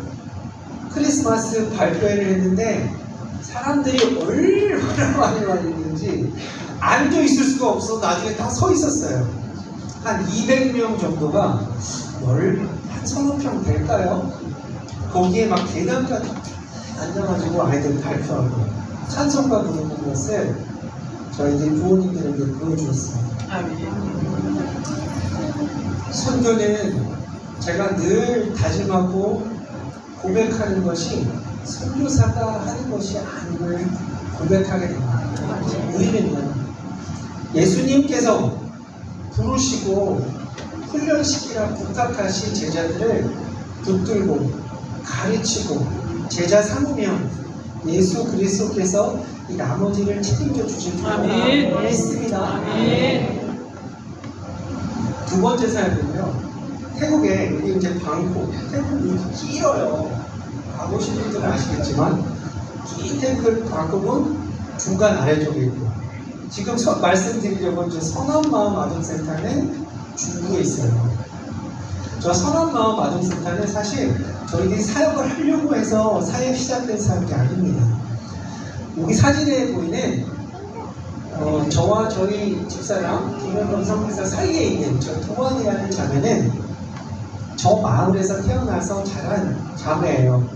크리스마스 발표회를 했는데 사람들이 얼마나 많이 왔는지 앉아 있을 수가 없어. 나중에 다 서 있었어요. 한 200명 정도가 한 서너 평 될까요? 거기에 막 계단까지 앉아가지고 아이들 발표하고 찬송가 부르는 것을 저희들 부모님들에게 보여주었습니다. 선교는 제가 늘 다짐하고 고백하는 것이 선교사가 하는 것이 아님을 고백하게 됩니다. 우리는요, 예수님께서 부르시고 훈련시키라 부탁하신 제자들을 붙들고 가르치고 제자 삼으면 예수 그리스도께서 이 나머지를 책임져 주실 거라 아멘. 믿습니다. 아멘. 두 번째 사연은요. 태국에 여기 이제 방콕, 태국이 길어요. 가보신 분들은 아시겠지만 긴 태국 방콕은 중간 아래쪽에 있고 지금 말씀드리려고 이제 선한마음 아동센터는 중부에 있어요. 저 선한마음 아동센터는 사실 저희들이 사역을 하려고 해서 사역 시작된 사역이 아닙니다. 여기 사진에 보이는 저와 저희 집사람 김현범 성교사 사이에 있는 저 도원이라는 자매는 저 마을에서 태어나서 자란 자매예요.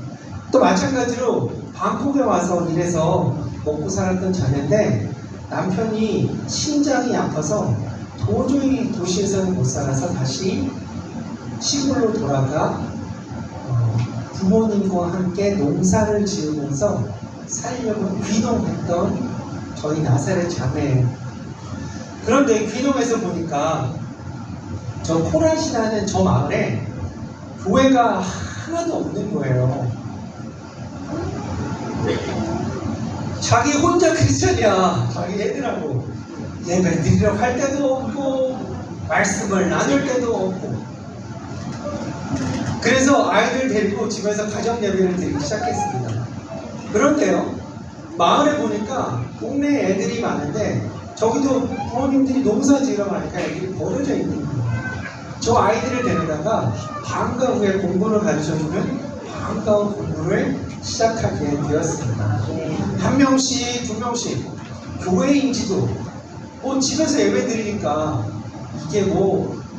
또 마찬가지로 방콕에 와서 일해서 먹고 살았던 자매인데 남편이 심장이 아파서 도저히 도시에서는 못 살아서 다시 시골로 돌아가 부모님과 함께 농사를 지으면서 살려고 귀농했던 저희 나사렛 자매예요. 그런데 귀농해서 보니까 저 코라시라는 저 마을에 교회가 하나도 없는 거예요. 자기 혼자 크리스천이야. 자기 애들하고 예배 드리려고 할 때도 없고 말씀을 나눌 때도 없고 그래서 아이들 데리고 집에서 가정 예배를 드리기 시작했습니다. 그런데요 마을에 보니까 동네에 애들이 많은데 저기도 부모님들이 농사 지으러 가니까 애들이 버려져 있는 거예요. 저 아이들을 데려다가 방과 후에 공부를 가르쳐주면 방과 후 공부를 시작하게 되었습니다. 한 명씩 두 명씩 교회인지도 집에서 예배 드리니까 이게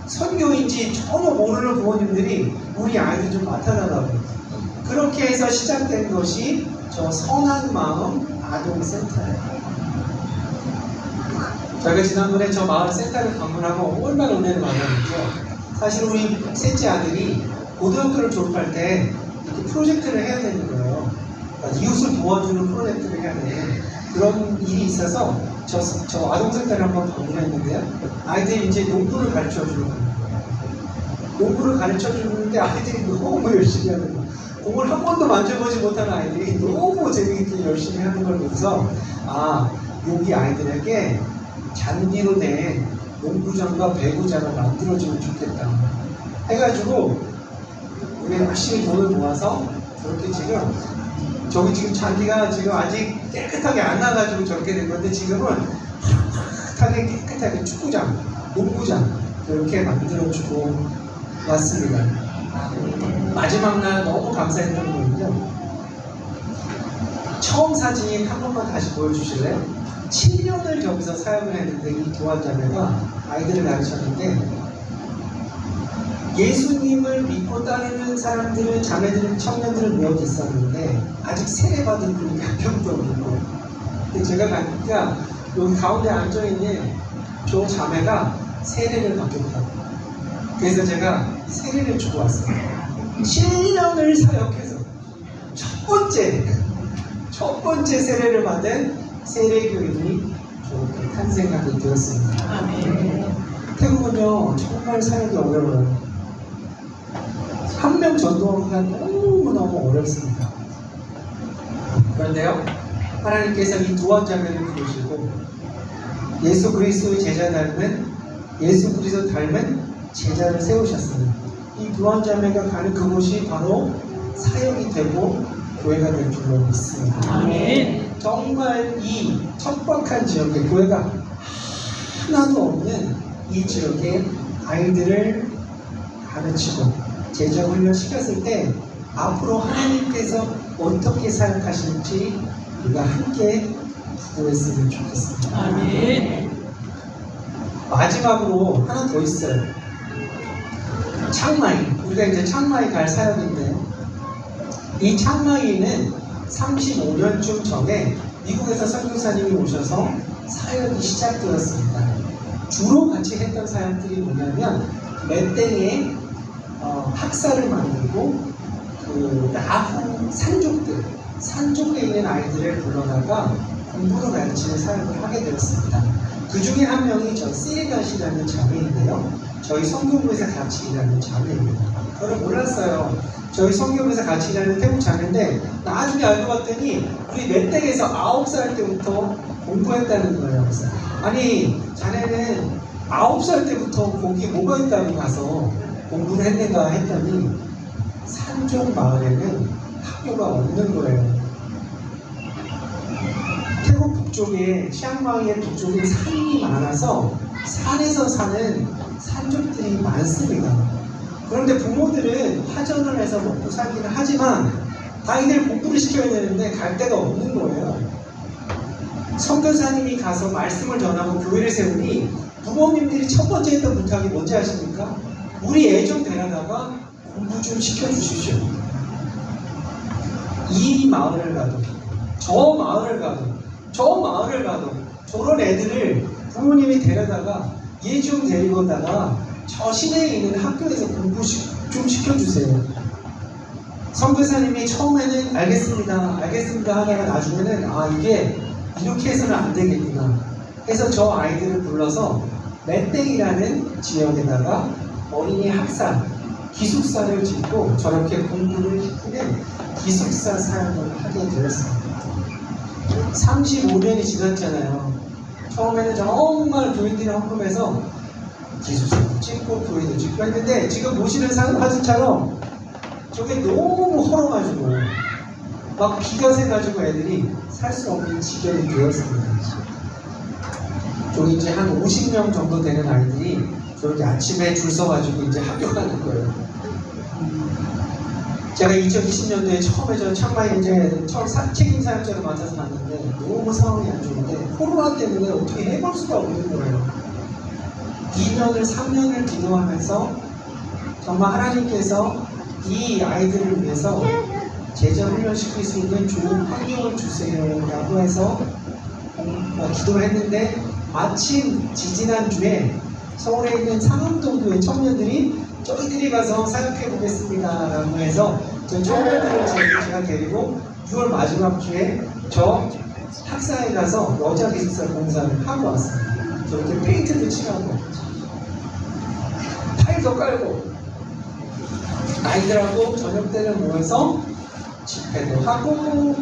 선교인지 전혀 모르는 부모님들이 우리 아이들 좀 맡아달라고 그렇게 해서 시작된 것이 저 선한마음 아동센터예요. 저희가 지난번에 저 마을 센터를 방문하고 얼마나 은혜를 받았는지요. 사실 우리 셋째 아들이 고등학교를 졸업할 때 이렇게 프로젝트를 해야 되는 거예요. 그러니까 이웃을 도와주는 프로젝트를 해야 돼. 그런 일이 있어서 저 아동센터를 한번 방문했는데요. 아이들이 이제 농구를 가르쳐 주는 거예요. 농구를 가르쳐 주는데 아이들이 너무 열심히 하는 거예요. 공을 한 번도 만져보지 못한 아이들이 너무 재미있게 열심히 하는 걸 보면서 여기 아이들에게 잔디로 된 농구장과 배구장을 만들어주면 좋겠다 해가지고 우리 열심히 돈을 모아서 저렇게 저기 지금 잔디가 지금 아직 깨끗하게 안 나가지고 저렇게 된 건데 지금은 깨끗하게 축구장, 농구장 그렇게 만들어주고 왔습니다. 마지막 날 너무 감사했던 거는요. 처음 사진 한 번만 다시 보여주실래요? 7년을 여기서 사역을 했는데 이 교환자매가 아이들을 가르쳤는데 예수님을 믿고 따르는 사람들은 자매들은 청년들은 몇 있었는데 아직 세례받은 분이 한 명도 없는 거예요. 근데 제가 가니까 여기 가운데 앉아있는 저 자매가 세례를 받겠다고 그래서 제가 세례를 주고 왔어요. 7년을 사역해서 첫 번째 세례를 받은 세례교인이 저렇게 탄생하게 되었습니다. 아멘. 태국은요 정말 사역이 어려워요. 한 명 전도하기가 너무너무 어렵습니다. 그런데요 하나님께서 이 두 원자매를 부르시고 예수 그리스도의 제자 닮은 예수 그리스도 닮은 제자를 세우셨습니다. 이 두 원자매가 가는 그곳이 바로 사역이 되고 교회가 될 줄로 믿습니다. 아멘. 정말 이 척박한 지역에 교회가 하나도 없는 이 지역에 아이들을 가르치고 제자 훈련 시켰을 때 앞으로 하나님께서 어떻게 사역하실지 우리가 함께 기도했으면 좋겠습니다. 아멘. 마지막으로 하나 더 있어요. 창마이. 우리가 이제 창마이 갈 사역인데요. 이 창마이는 35년쯤 전에 미국에서 선교사님이 오셔서 사역이 시작되었습니다. 주로 같이 했던 사역들이 뭐냐면 맷땡에 학사를 만들고 그 나후 산족에 있는 아이들을 불러다가 공부를 가르치는 사역을 하게 되었습니다. 그 중에 한 명이 저 시리가시라는 자매인데요. 저희 성교부에서 같이 일하는 자매입니다. 저는 몰랐어요. 저희 성교부에서 같이 일하는 태국 자매인데 나중에 알고 봤더니 우리 맷댁에서 9살 때부터 공부했다는 거예요. 그래서 아니 자네는 9살 때부터 거기 뭐가 있다고 가서 공부를 했는가 했더니 산쪽 마을에는 학교가 없는 거예요. 태국 북쪽에 치앙마이의 북쪽에 산이 많아서 산에서 사는 산족들이 많습니다. 그런데 부모들은 화전을 해서 먹고 살기는 하지만 아이들 공부를 시켜야 되는데 갈 데가 없는 거예요. 선교사님이 가서 말씀을 전하고 교회를 세우니 부모님들이 첫 번째 했던 부탁이 뭔지 아십니까? 우리 애 좀 데려다가 공부 좀 시켜주십시오. 이 마을을 가도 저 마을을 가도 저 마을을 가도 저런 애들을 부모님이 데려다가 얘 좀 데리고다가 저 시내에 있는 학교에서 공부 좀 시켜주세요. 선교사님이 처음에는 알겠습니다 하다가 나중에는 아 이게 이렇게 해서는 안 되겠구나 해서 저 아이들을 불러서 맷땡이라는 지역에다가 어린이 학사 기숙사를 짓고 저렇게 공부를 시키는 기숙사 사역을 하게 되었습니다. 35년이 지났잖아요. 처음에는 정말 교인들이 헌금해서 기숙사도 짓고 교회도 짓고 했는데 지금 보시는 사진처럼 저게 너무 헐어가지고 막 비가 새가지고 애들이 살 수 없는 지경이 되었습니다. 저기 이제 한 50명 정도 되는 아이들이 저렇게 아침에 줄 서가지고 이제 학교 가는 거예요. 제가 2020년도에 처음에 저 창마이 이제 처음 책임 사역자를 맡아서 갔는데 너무 상황이 안 좋은데 코로나 때문에 어떻게 해볼 수가 없는 거예요. 2년을 3년을 기도하면서 정말 하나님께서 이 아이들을 위해서 제자 훈련시킬 수 있는 좋은 환경을 주세요 라고 해서 기도를 했는데 마침 지지난주에 서울에 있는 상암동교회 청년들이 저희들이 가서 사역해 보겠습니다 라고 해서 저희 청년들을 제가 데리고 6월 마지막 주에 저 학사에 가서 여자 기숙사 공사를 하고 왔습니다. 저렇게 페인트도 칠하고 타일도 깔고 아이들하고 저녁 때는 모여서 집회도 하고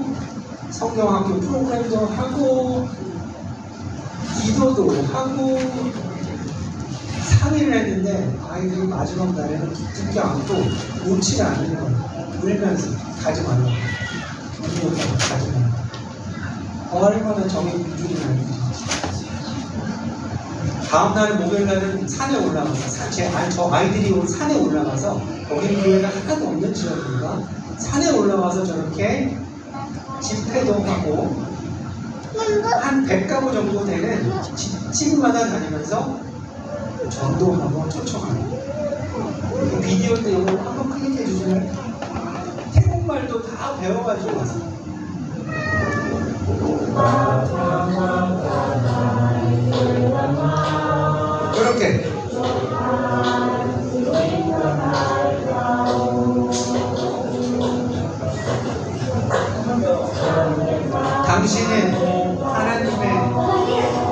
성경학교 프로그램도 하고 기도도 하고 3일을 했는데 아이들이 마지막 날에는 기특히 안고 놓지 않는 거예요. 울면서 가지 말라고 울면서 가지 말라고 얼마나 정이 무줄이 나는지. 다음 날은 목요일 날은 산에 올라가서 저 아이들이 산에 올라가서 거기 교회가 하나도 없는 지역입니다. 산에 올라가서 저렇게 집회도 하고 한 100가구 정도 되는 집마다 다니면서 전도하고 초청하고 비디오 때 이거 한번 클릭해 주시면 태국말도 다 배워가지고 왔어요. 이렇게 당신은 하나님의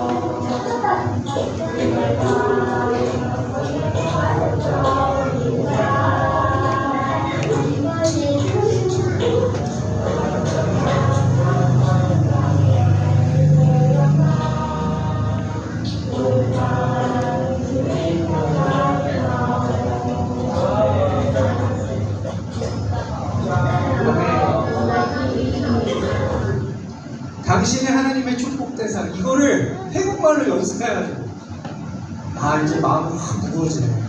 당신의 하나님의 축복대사 이거를 태국말로 연습해가지고 아 이제 마음이 확 무거워지네요.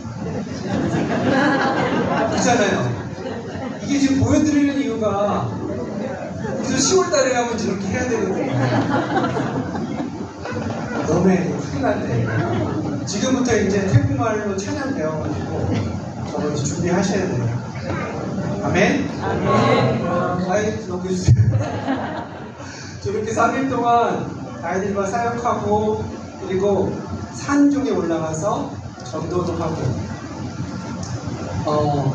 그렇잖아요. 이게 지금 보여드리는 이유가 그래서 10월달에 하면 저렇게 해야 되거든요. 너네 큰일 났네. 지금부터 이제 태국말로 찬양 배워가지고 저거 이제 준비하셔야 돼요. 아멘? 아이 넘겨주세요. 저렇게 3일 동안 아이들과 사역하고 그리고 산 쪽에 올라가서 전도도 하고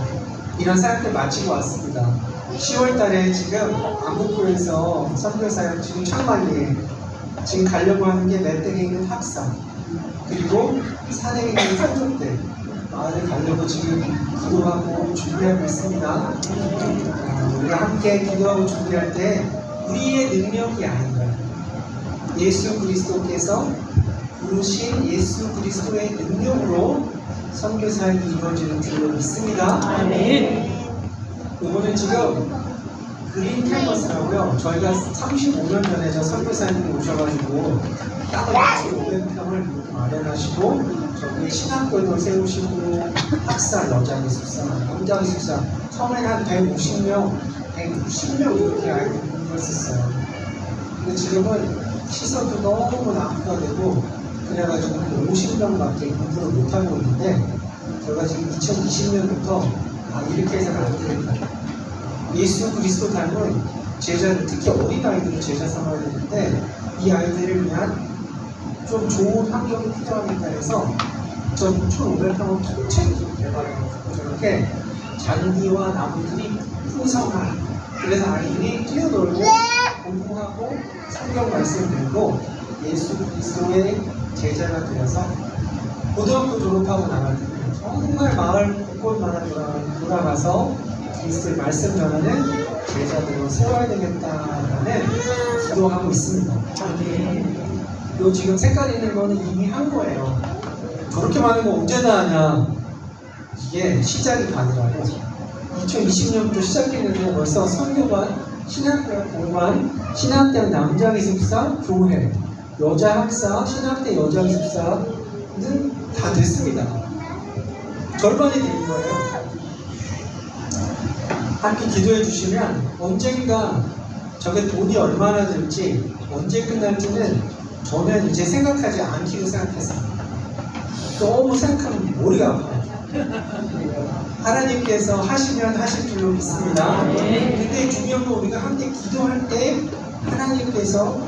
이런 사역들 마치고 왔습니다. 10월 달에 지금 안국교에서 선교사역 지금 창만리에 지금 가려고 하는 게 맷댁에 있는 학사, 그리고 산에 있는 산족들, 마을에 가려고 지금 기도하고 준비하고 있습니다. 우리가 함께 기도하고 준비할 때 우리의 능력이 아니라 예수 그리스도께서 부르신 예수 그리스도의 능력으로 선교사역이 이루어지는 줄로 믿습니다. 아멘. 이거는 지금 그린 캠퍼스라고요. 저희가 35년 전에 저 선교사님이 오셔가지고 땅을 2,500평을 이렇게 마련하시고 저기 신학교도 세우시고 학사, 여자 기숙사, 남자 기숙사 처음에는 한 150명, 160명 이렇게 아이들 공부했었어요. 근데 지금은 시설도 너무 낙후가되고 그래가지고 한 50명밖에 공부를 못하고 있는데 저희가 지금 2020년부터 이렇게 해서는 안 되겠다. 예수 그리스도 닮은 제자를, 특히 어린아이들을 제자 삼아야 되는데 이 아이들을 위한 좀 좋은 환경이 필요하겠다 해서 전 1,500평을 통째로 개발해서 저렇게 잔디와 나무들이 풍성한, 그래서 아이들이 뛰어놀고 공부하고 성경 말씀 들고 예수 그리스도의 제자가 되어서 고등학교 졸업하고 나갈 때 정말 마을 곳곳마다 돌아가서 그리스도의 말씀 전하는 제자들로 세워야 되겠다라는 기도하고 있습니다. 요 지금 색깔 있는 거는 이미 한 거예요. 저렇게 많은 거 언제 다 하냐? 이게 시작이 아니라고. 2020년부터 시작했는데 벌써 선교관, 신학대학 공관, 신학대학 남자기숙사, 교회, 여자학사, 신학대 여자기숙사는 다 됐습니다. 절반이 된 거예요. 함께 기도해 주시면 언젠가 저게 돈이 얼마나 들지, 언제 끝날지는 저는 이제 생각하지 않기로 생각했습니다. 너무 생각하면 머리가 아파요. 하나님께서 하시면 하실 줄로 믿습니다. 근데 중요한 건 우리가 함께 기도할 때 하나님께서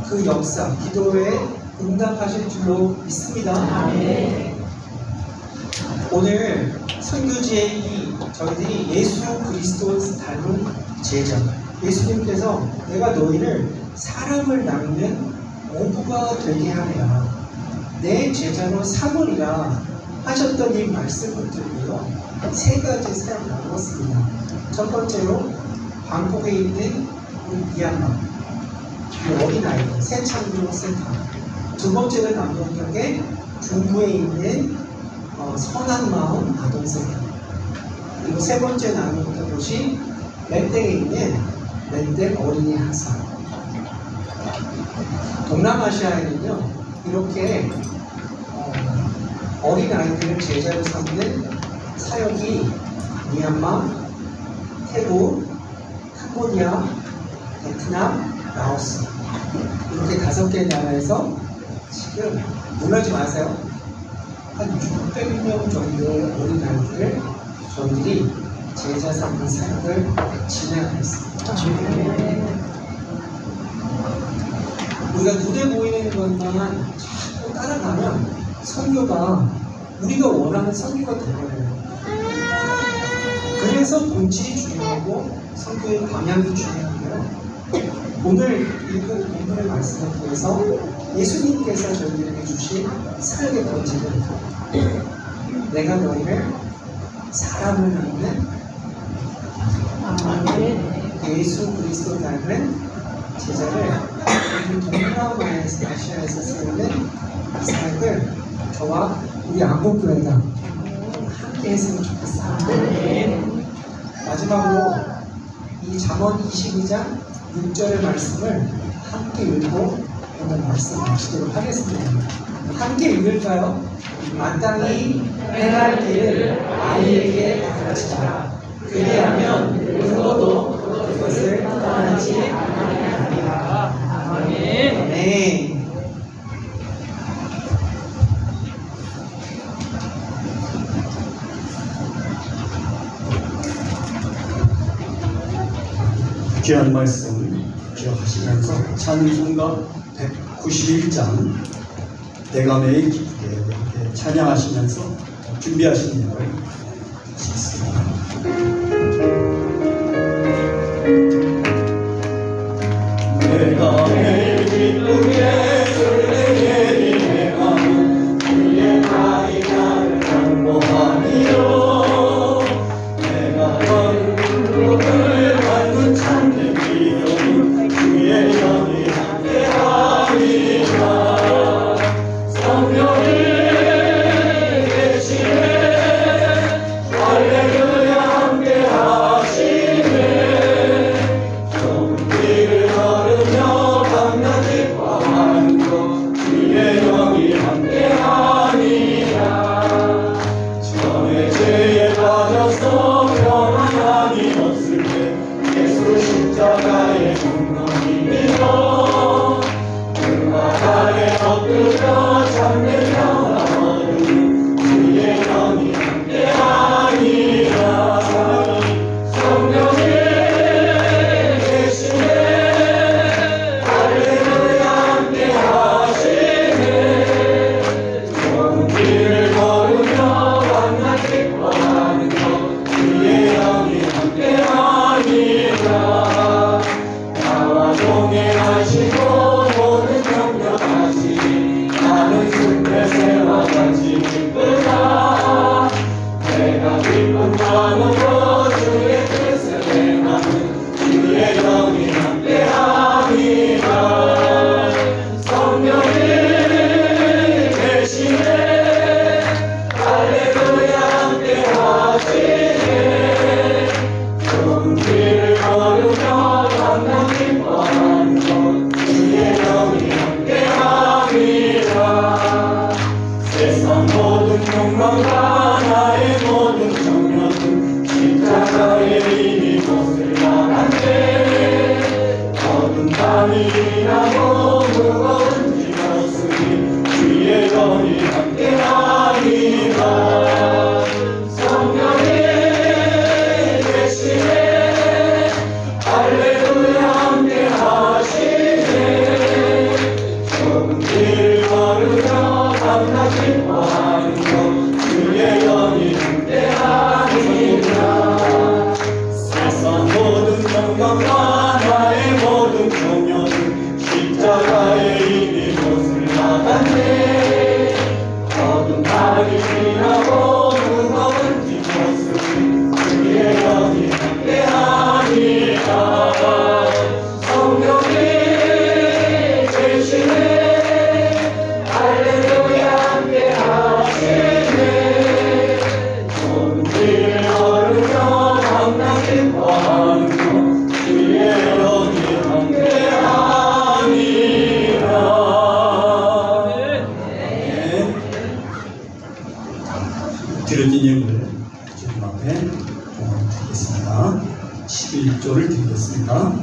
그 역사, 기도에 응답하실 줄로 믿습니다. 오늘 선교지에 저희들이 예수 그리스도 닮은 제자, 예수님께서 내가 너희를 사람을 낚는 어부가 되게 하리라, 내 제자로 삼으리라 하셨던 이 말씀을 들고요, 세 가지 사역을 나누었습니다. 첫 번째로 방콕에 있는 미얀마 어린아이들 새창조센터, 두 번째는 남동역에 중부에 있는 선한 마음 아동센터, 그리고 세 번째 나누었던 곳이 멘땡에 있는 멘땡 어린이 학사. 동남아시아에는요 이렇게 어린아이들을 제자로 삼는 사역이 미얀마, 태국, 캄보디아, 베트남, 라오스 이렇게 5개 나라에서 지금 놀라지 마세요. 한 600명 정도의 어린아이들을 저희들이 제자 삼는 사역을 진행하겠습니다. 우리가 눈에 보이는 것만 자꾸 따라가면 선교가 우리가 원하는 선교가 되거든요. 그래서 본질이 중요하고 선교의 방향이 중요한데요. 오늘 읽은 본문의 말씀을 통해서 예수님께서 저희들에게 주신 사역의 본질은 내가 너희를 사람을 닮는 예수 그리스도 닮은 제자를 동남아에서 아시아에서 세우는 사역을 저와 우리 안국교회가 함께 했으면 좋겠습니다. 마지막으로 이 잠언 22장 6절의 말씀을 함께 읽고 오늘 말씀 마치도록 하겠습니다. 함께 읽을까요? 마땅히 행할 길을 아이에게 가르치라. 그리하면 누구도 그것을 떠나지 아니하리라. 아멘. 아멘. 귀한 말씀 기억하시면서 찬송가 191장 대감의 기쁘게 이렇게 찬양하시면서 준비하신 내용을 드리겠습니다. 내가 기쁘게 드려진 예물을 주님 앞에 드리겠습니다. 11조를 드리겠습니다.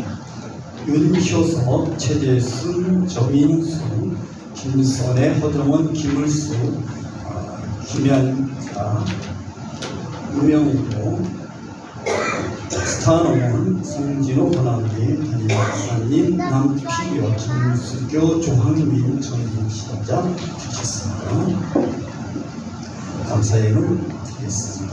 윤효석, 최재순, 정인수, 김선혜, 허정원, 김을수, 김현자, 유명이고, 스타노원, 송진호, 권한기, 담임박사님, 남피교, 김수교, 조항민, 정인시자 주셨습니다. 감사예물 드리겠습니다.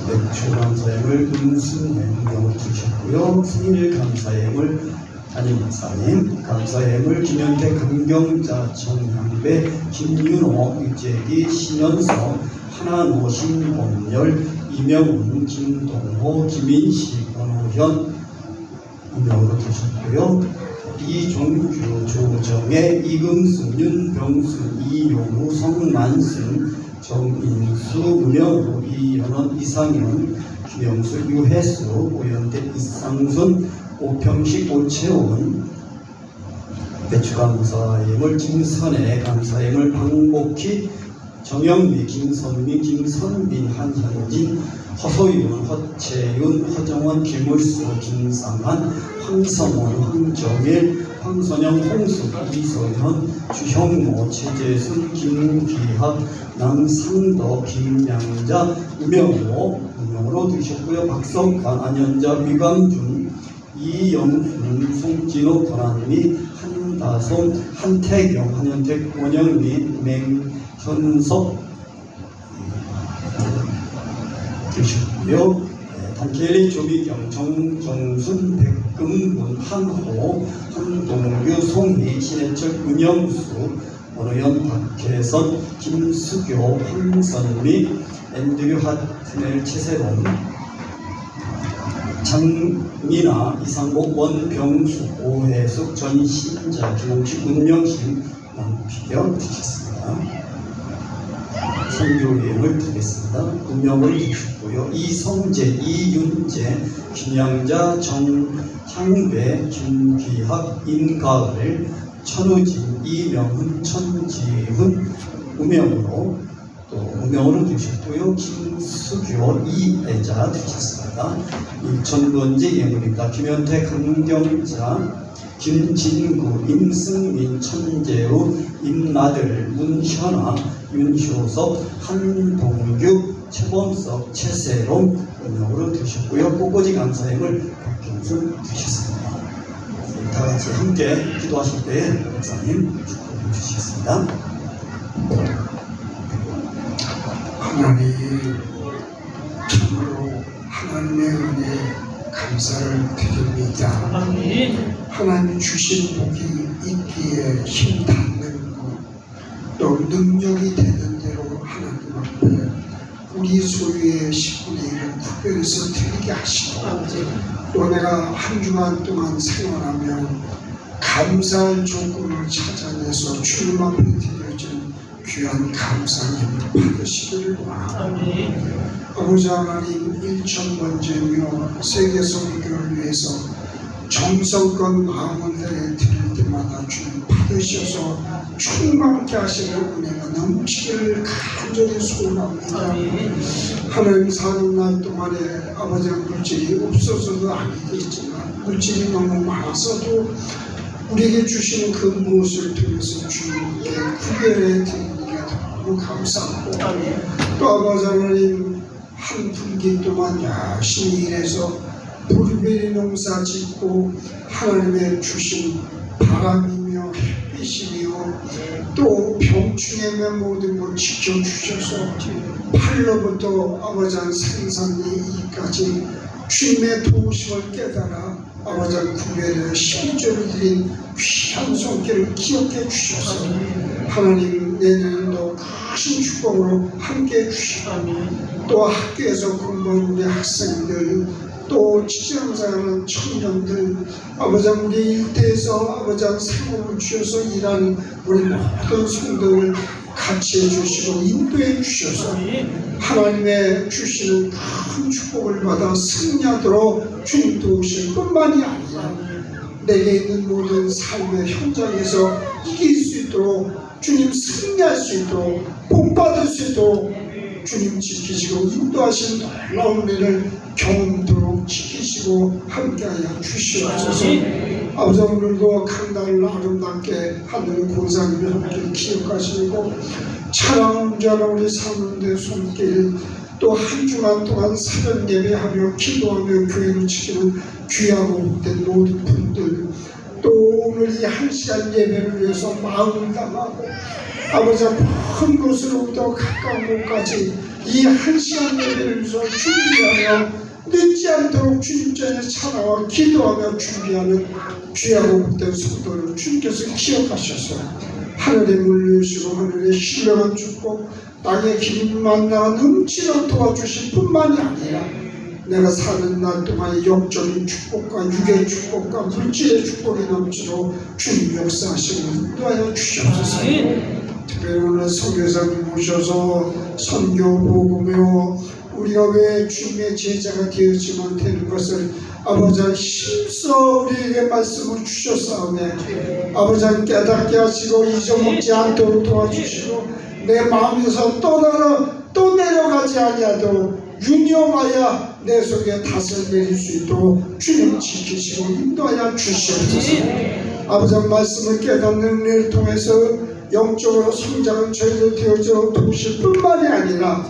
맥주 감사예물 은순행명을 주셨고요. 생일 감사예물 담임박사님, 감사예물 김현태, 강경자, 정향배, 김윤호, 유재기, 신현석, 하나노, 신범열, 이명훈, 김동호, 김인식, 권호현 운명으로 주셨고요. 이종규, 조정혜, 이금순, 윤병순, 이용우, 성만승, 정인수, 문영우, 이현원, 이상현, 김영수, 유혜수, 오현대, 이상순, 오평식, 오채원, 배추감사예물, 김선혜, 감사예물, 박목희, 정영미, 김선미, 김선빈, 한현진, 허소윤, 허채윤, 허정원, 김을수, 김상한, 황성원, 황정일, 황선영, 홍수, 이소현, 주형모, 최재순, 김기학, 남상덕, 김양자, 우명으로 드셨고요. 박성관, 안현자, 위광준, 이영순, 송진호, 권한미, 한다솜, 한태경, 한현택, 원영민, 맹현석 드셨고요. 단케리, 조미경, 정정순, 백금군, 한호, 한동규, 송희, 신해철, 은영수, 원호연, 박혜선, 김수교, 황선미, 앤드류 하트넬, 최세롬, 장민아, 이상복, 원병수, 오혜숙, 전신자, 김홍식, 운명심, 남피경 주셨습니다. 선교예물 드리겠습니다. 운명을 주셨고요. 이성재, 이윤재, 김양자, 정향배, 김기학, 임가을, 천우진, 이명훈, 천지훈 우명으로 또 우명으로 주셨고요. 김수교, 이애자 주셨습니다. 1,000번째 예물입니다. 김현태, 강경자, 김진구, 임승민, 천재우, 임나들, 문현아, 윤효섭, 한동규, 최범석, 최세롬 번역으로 드셨고요. 꽃꽂이 감사행을 박경순 주셨습니다. 다 같이 함께 기도하실 때에 목사님 축복해 주시겠습니다. 하나님, 참으로 하나님의 은혜에 감사를 드립니다. 아멘. 하나님 주신 복이 있기에 힘 닿는 것, 또 능력이 되는 대로 하나님 앞에 우리 소유의 10분의 1을 구별해서 드리게 하시고, 또 내가 한 주간 동안 생활하며 감사할 조건을 찾아내서 주님 앞에 드려진 귀한 감사의 힘을 받으시기를 원합니다. 아멘. 아버지 하나님, 1000번째며 세계 선교를 위해서 정성껏 마음을 다해 드릴 때마다 주님 받으셔서 충만케 하시는 은혜가 넘치기를 간절히 소원합니다. 하나님 사는 날 동안에 아버지의 물질이 없어서도 아니겠지만 물질이 너무 많아서도 우리에게 주시는 그 무엇을 통해서 주님께 구별해 드리는 게 너무 감사하고, 또 아버지 하나님 한 분기 동안 열심히 일해서 블루베리 농사 짓고 하나님의 주신 바람이며 햇빛이며 또 병충해며 모든 걸 지켜주셔서 팔로부터 아버지 생산이까지 주님의 도우심을 깨달아 아버지 구별의 심조를 드린 귀한 손길을 기억해 주셔서 하나님 내년도 큰 축복으로 함께 해주시고, 또 학교에서 공부하는 우리 학생들, 또 직장생활하는 청년들, 아버지 우리 일대에서 아버지 생업을 주셔서 일하는 우리 모든 성도를 같이 해주시고 인도해 주셔서 하나님의 주시는 큰 축복을 받아 승리하도록 주님 도우실 뿐만이 아니라 내게 있는 모든 삶의 현장에서 이길 수 있도록, 주님 승리할 수 있도록, 복받을 수 있도록 주님 지키시고 인도하신 놀라운 은혜를 경험토록 지키시고 함께하여 주시옵소서. 아버지 오늘도 강단을 아름답게 하는 고상님의 함께 기억하시고 찬양하는 자라 우리 사는데 손길, 또 한 주간 동안 사전 예배하며 기도하며 교회를 지키는 귀하고 복된 모든 분들, 또 오늘 이 한 시간 예배를 위해서 마음을 담아고 아버지 큰 곳으로부터 가까운 곳까지 이 한 시간 예배를 위해서 준비하며 늦지 않도록 주님 전에 찾아와 기도하며 준비하는 귀하고 복된 성도를 주님께서 기억하셔서 하늘에 물리시고 하늘에 신령한 축복, 땅의 기름 만나가 넘치도록 도와주실 뿐만이 아니라 내가 사는 날 동안 영적인 축복과 육의 축복과 물질의 축복이 넘치도록 주님 역사하시고 인도하여 주시옵소서. 특별히 오늘 선교사님 모셔서 선교 복음으로 우리가 왜 주님의 제자가 되었지만 되는 것을 아버지 힘써 우리에게 말씀을 주셨사오매 아버지 깨닫게 하시고 잊어먹지 않도록 도와주시고 내 마음에서 또 내려가지 아니하도록 유념하여 내 속에 닷을 내릴 수 있도록 주님 지키시고 인도하여 주시옵소서. 아버지 말씀을 깨닫는 은혜를 통해서 영적으로 성장은 저희들 되어져 도우실 뿐만이 아니라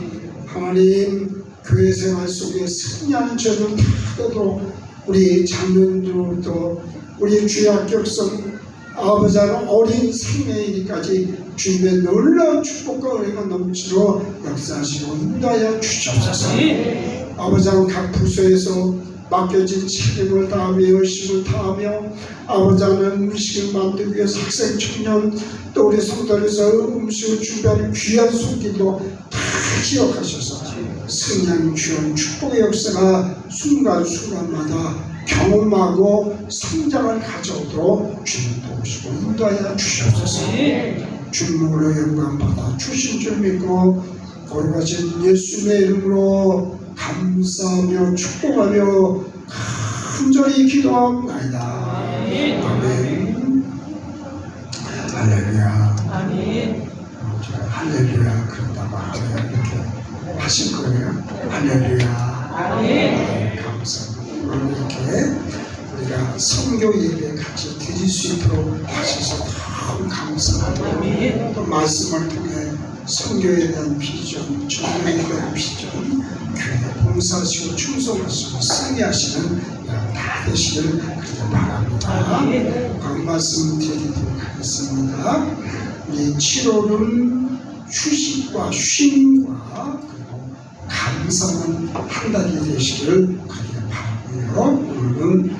하나님 교회 생활 속에 승리하는 저희들 다 되도록 우리 자녀들도 우리 주의 합격성 아버지는 어린 생애일까지 주님의 놀라운 축복과 은혜가 넘치도록 역사하시고 인도하여 주시옵소서. 아버지는 각 부서에서 맡겨진 책임을 다하며 열심을 다하며 아버지는 음식을 만들기 위해서 학생 청년 또 우리 성도에서 음식을 준비하는 귀한 손길도 다 기억하셔서 승리하는 귀한 축복의 역사가 순간순간마다 경험하고 성장을 가져오도록 주님 도우시고 인도하여 주시옵소서. 주님으로 영광 받아 주신 줄 믿고 거룩하신 예수님의 이름으로 감사하며 축복하며 간절히 기도합니다. 아멘. 할렐루야. 아멘. 할렐루야. 그러다가 이렇게 하실 거예요. 할렐루야. 아멘. 감사합니다. 이렇게 우리가 성교 예배 같이 드리 수 있도록 하셔서 너무 감사하고 또 말씀을 통해 선교에 대한 비전, 전도에 대한 비전, 교회 봉사하시고 충성하시고 승리하시는 여러분 다 되시길 그렇게 바랍니다. 그 말씀 드리도록 하겠습니다. 우리 7월은 휴식과 쉼과 그리고 감사하는 한 달이 되시기를 그렇게 바라고요. 오늘은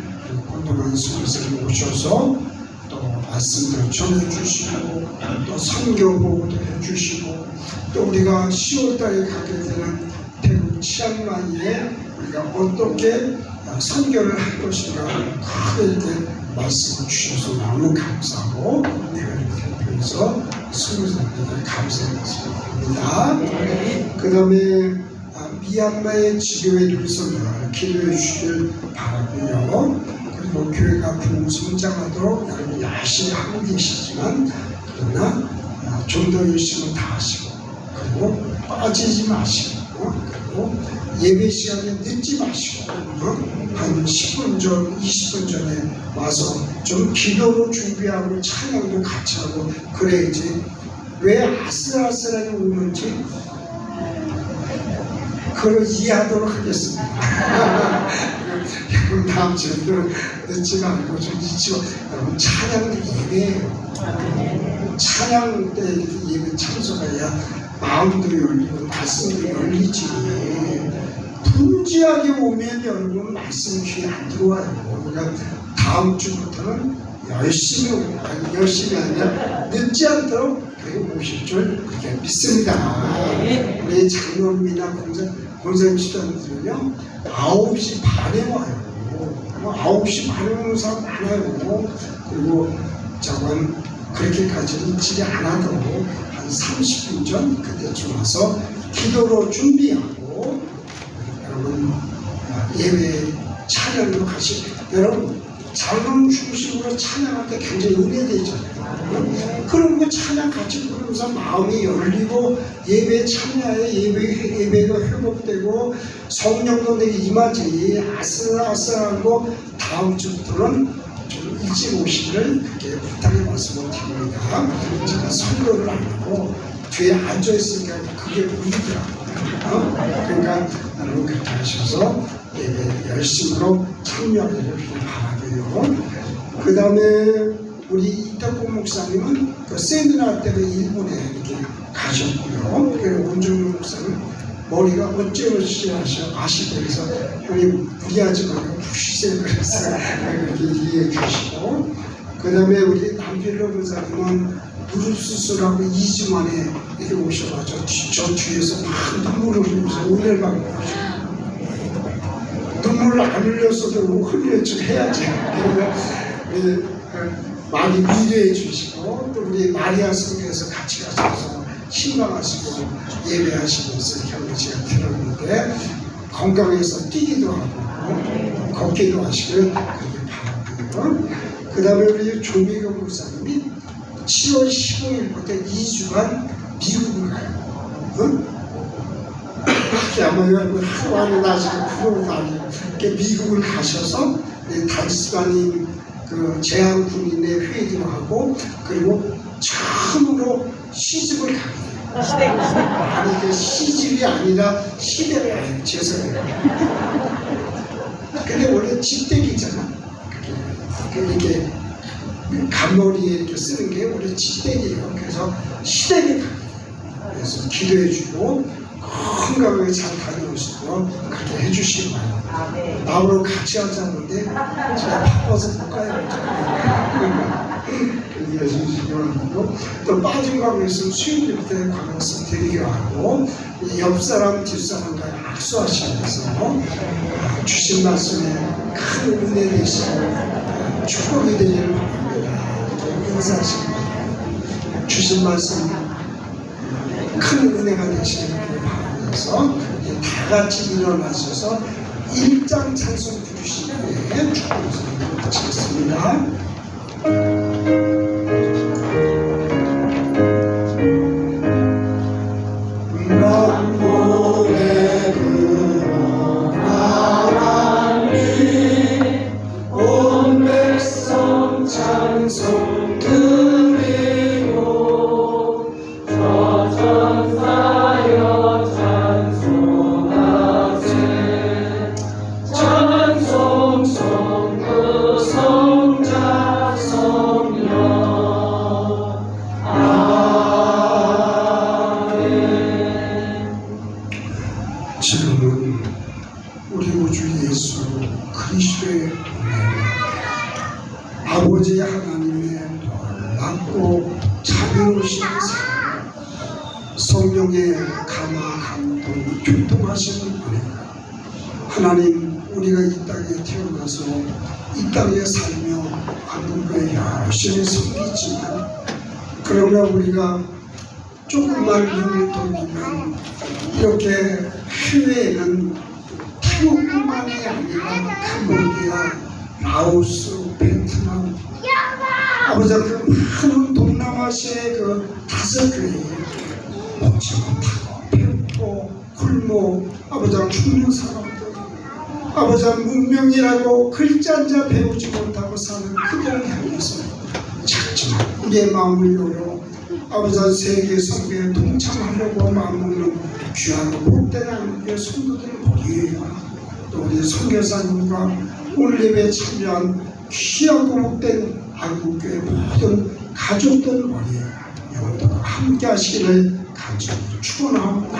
권동환 선생님 오셔서 또 말씀을 전해주시고 또 선교 보고도 해주시고 또 우리가 10월달에 가게 되는 태국 치앙마이에 우리가 어떻게 선교를 할 것인가 크게 이렇게 말씀을 주셔서 너무 감사하고 내가 이렇게 대표해서 수고자들에게 감사드립니다. 그 다음에 미얀마의 지교회를 선을 기도해 주시길 바라고요. 그리고 교회가 성장하도록 여러분 열심히 하고 계시지만 그러나 좀 더 열심히 다하시고 그리고 빠지지 마시고 그리고 예배 시간에 늦지 마시고 한 10분 전, 20분 전에 와서 좀 기도로 준비하고 찬양도 같이 하고 그래야지. 왜 아슬아슬하게 오는지 그걸 이해하도록 하겠습니다. 여러분 다음 주에도 늦지 말고 좀 잊지마. 여러분 찬양도 예배예요. 찬양 때 예배 참석해야 마음도 열리고 말씀도 열리지. 분주하게 오면 여러분 말씀 귀에 안 들어와요. 그러니까 다음 주부터는 열심히 아니라 늦지 않도록 그렇게 오실 줄 그렇게 믿습니다. 우리 장로님이나 권사님 시장님들은요 9시 반에 와요. 9시 반에 오는 사람 많아요. 그리고 저건 그렇게까지는 지리 않아도 한 30분 전 그때쯤 와서 기도로 준비하고 여러분 예배 찬양으로 가시고 여러분 장로 중심으로 찬양할 때 굉장히 은혜되잖아요. 그런 거 찬양 같이 부르면서 마음이 열리고 예배 참여에 예배가 회복되고 성령도 내게 임하지. 아슬아슬하고 다음 주부터는 좀 일찍 오시기를 그렇게 부탁의 말씀을 드립니다. 제가 선교를 안 하고 뒤에 앉아있으니까 그게 보이더라고요. 그러니까 여러분 그렇게 하셔서 예배 열심으로 참여하기를 바라고요. 그 다음에 우리 이탁구 목사님은 그 세미나 때문에 일본에 이렇게 가셨고요. 그리고 원종문 목사님 머리가 어찌어찌 아시고 그래서 형님 무리하지 말고 푸시세요 그래서 그렇게 이해해 주시고 그 다음에 우리 남필로 목사님은 무릎 수술하고 2주 만에 이렇게 오셔가지고 저 뒤에서 막 눈물을 흘리면서 은혜를 받고 오시고 눈물을 안 흘렸어도 흘렸지 해야지. 많이 위로해 주시고 또 우리 마리아 성교에서 같이 가셔서 신방하시고 예배하시면서 이렇게 제가 들었는데 건강해서 뛰기도 하고 걷기도 하시길 그렇게 바라고요. 그 다음에 우리 조미경 목사님이 7월 15일부터 2주간 미국을 가요. 아마 하루 안에 나시고 프로를 다니고 미국을 가셔서 단지스바님 그 제한 군인의 회의도 하고 그리고 처음으로 시집을 가게 돼요. 아니 그 시집이 아니라 시댁을 가요. 죄송해요. 근데 원래 집댁이잖아. 이렇게 간머리에 이렇게 쓰는 게 원래 집댁이에요. 그래서 시댁에 가게 돼요. 그래서 기도해주고 건강하게 잘 다녀오시도록 그렇게 해주시기 바랍니다. 나하고 같이 하자는데 제가 바빠서 못 가요. 그렇게 해주시기 바랍니다. 또 빠진 과거에 있으면 수요일 때 관심 드리기로 하고 옆 사람 뒷사람과 악수하시면서 주신 말씀에 큰 은혜 되시고 축복이 되기를 바랍니다. 인사하시기 바랍니다. 주신 말씀 큰 은혜가 되시기를 바라면서 다 같이 일어나셔서 1장 찬송 부르시기 위해 축복을 마치겠습니다. 만국의 근원 하나님 온 백성 찬송 손 들이고 저천사여 찬송하세 찬송 성부 성자 성령 아멘. 지금은 우리 우주 예수 그리스도의 은혜와 아버지 하나님의 놀랍고 자비로우신 사랑, 성령의 감화 감동 교통하시는 은혜가 하나님 우리가 이 땅에 태어나서 이 땅에 살며 하나님께 열심히 섬기지만 그러나 우리가 조금만 눈을 돌리면 이렇게 해외에는 태국뿐만이 아니라 캄보디아, 라오스, 베트남 아버지 그 많은 동남아시아의 그 5개의 먹지 못하고 배고 굶고 아버지 죽는 사람들 아버지 문명이라고 글자 한자 배우지 못하고 사는 그들을 향해서 작지만 우리의 마음을 열어 아버지 세계 선교에 동참하려고 마음먹는 귀하고 복된 하나님의 성도들 머리에야 또 우리 선교사님과 오늘 예배에 참여한 귀하고 복된 한국교회 모든 가족들 머리에 영원토록 함께 하시기를 간절히 축원합니다.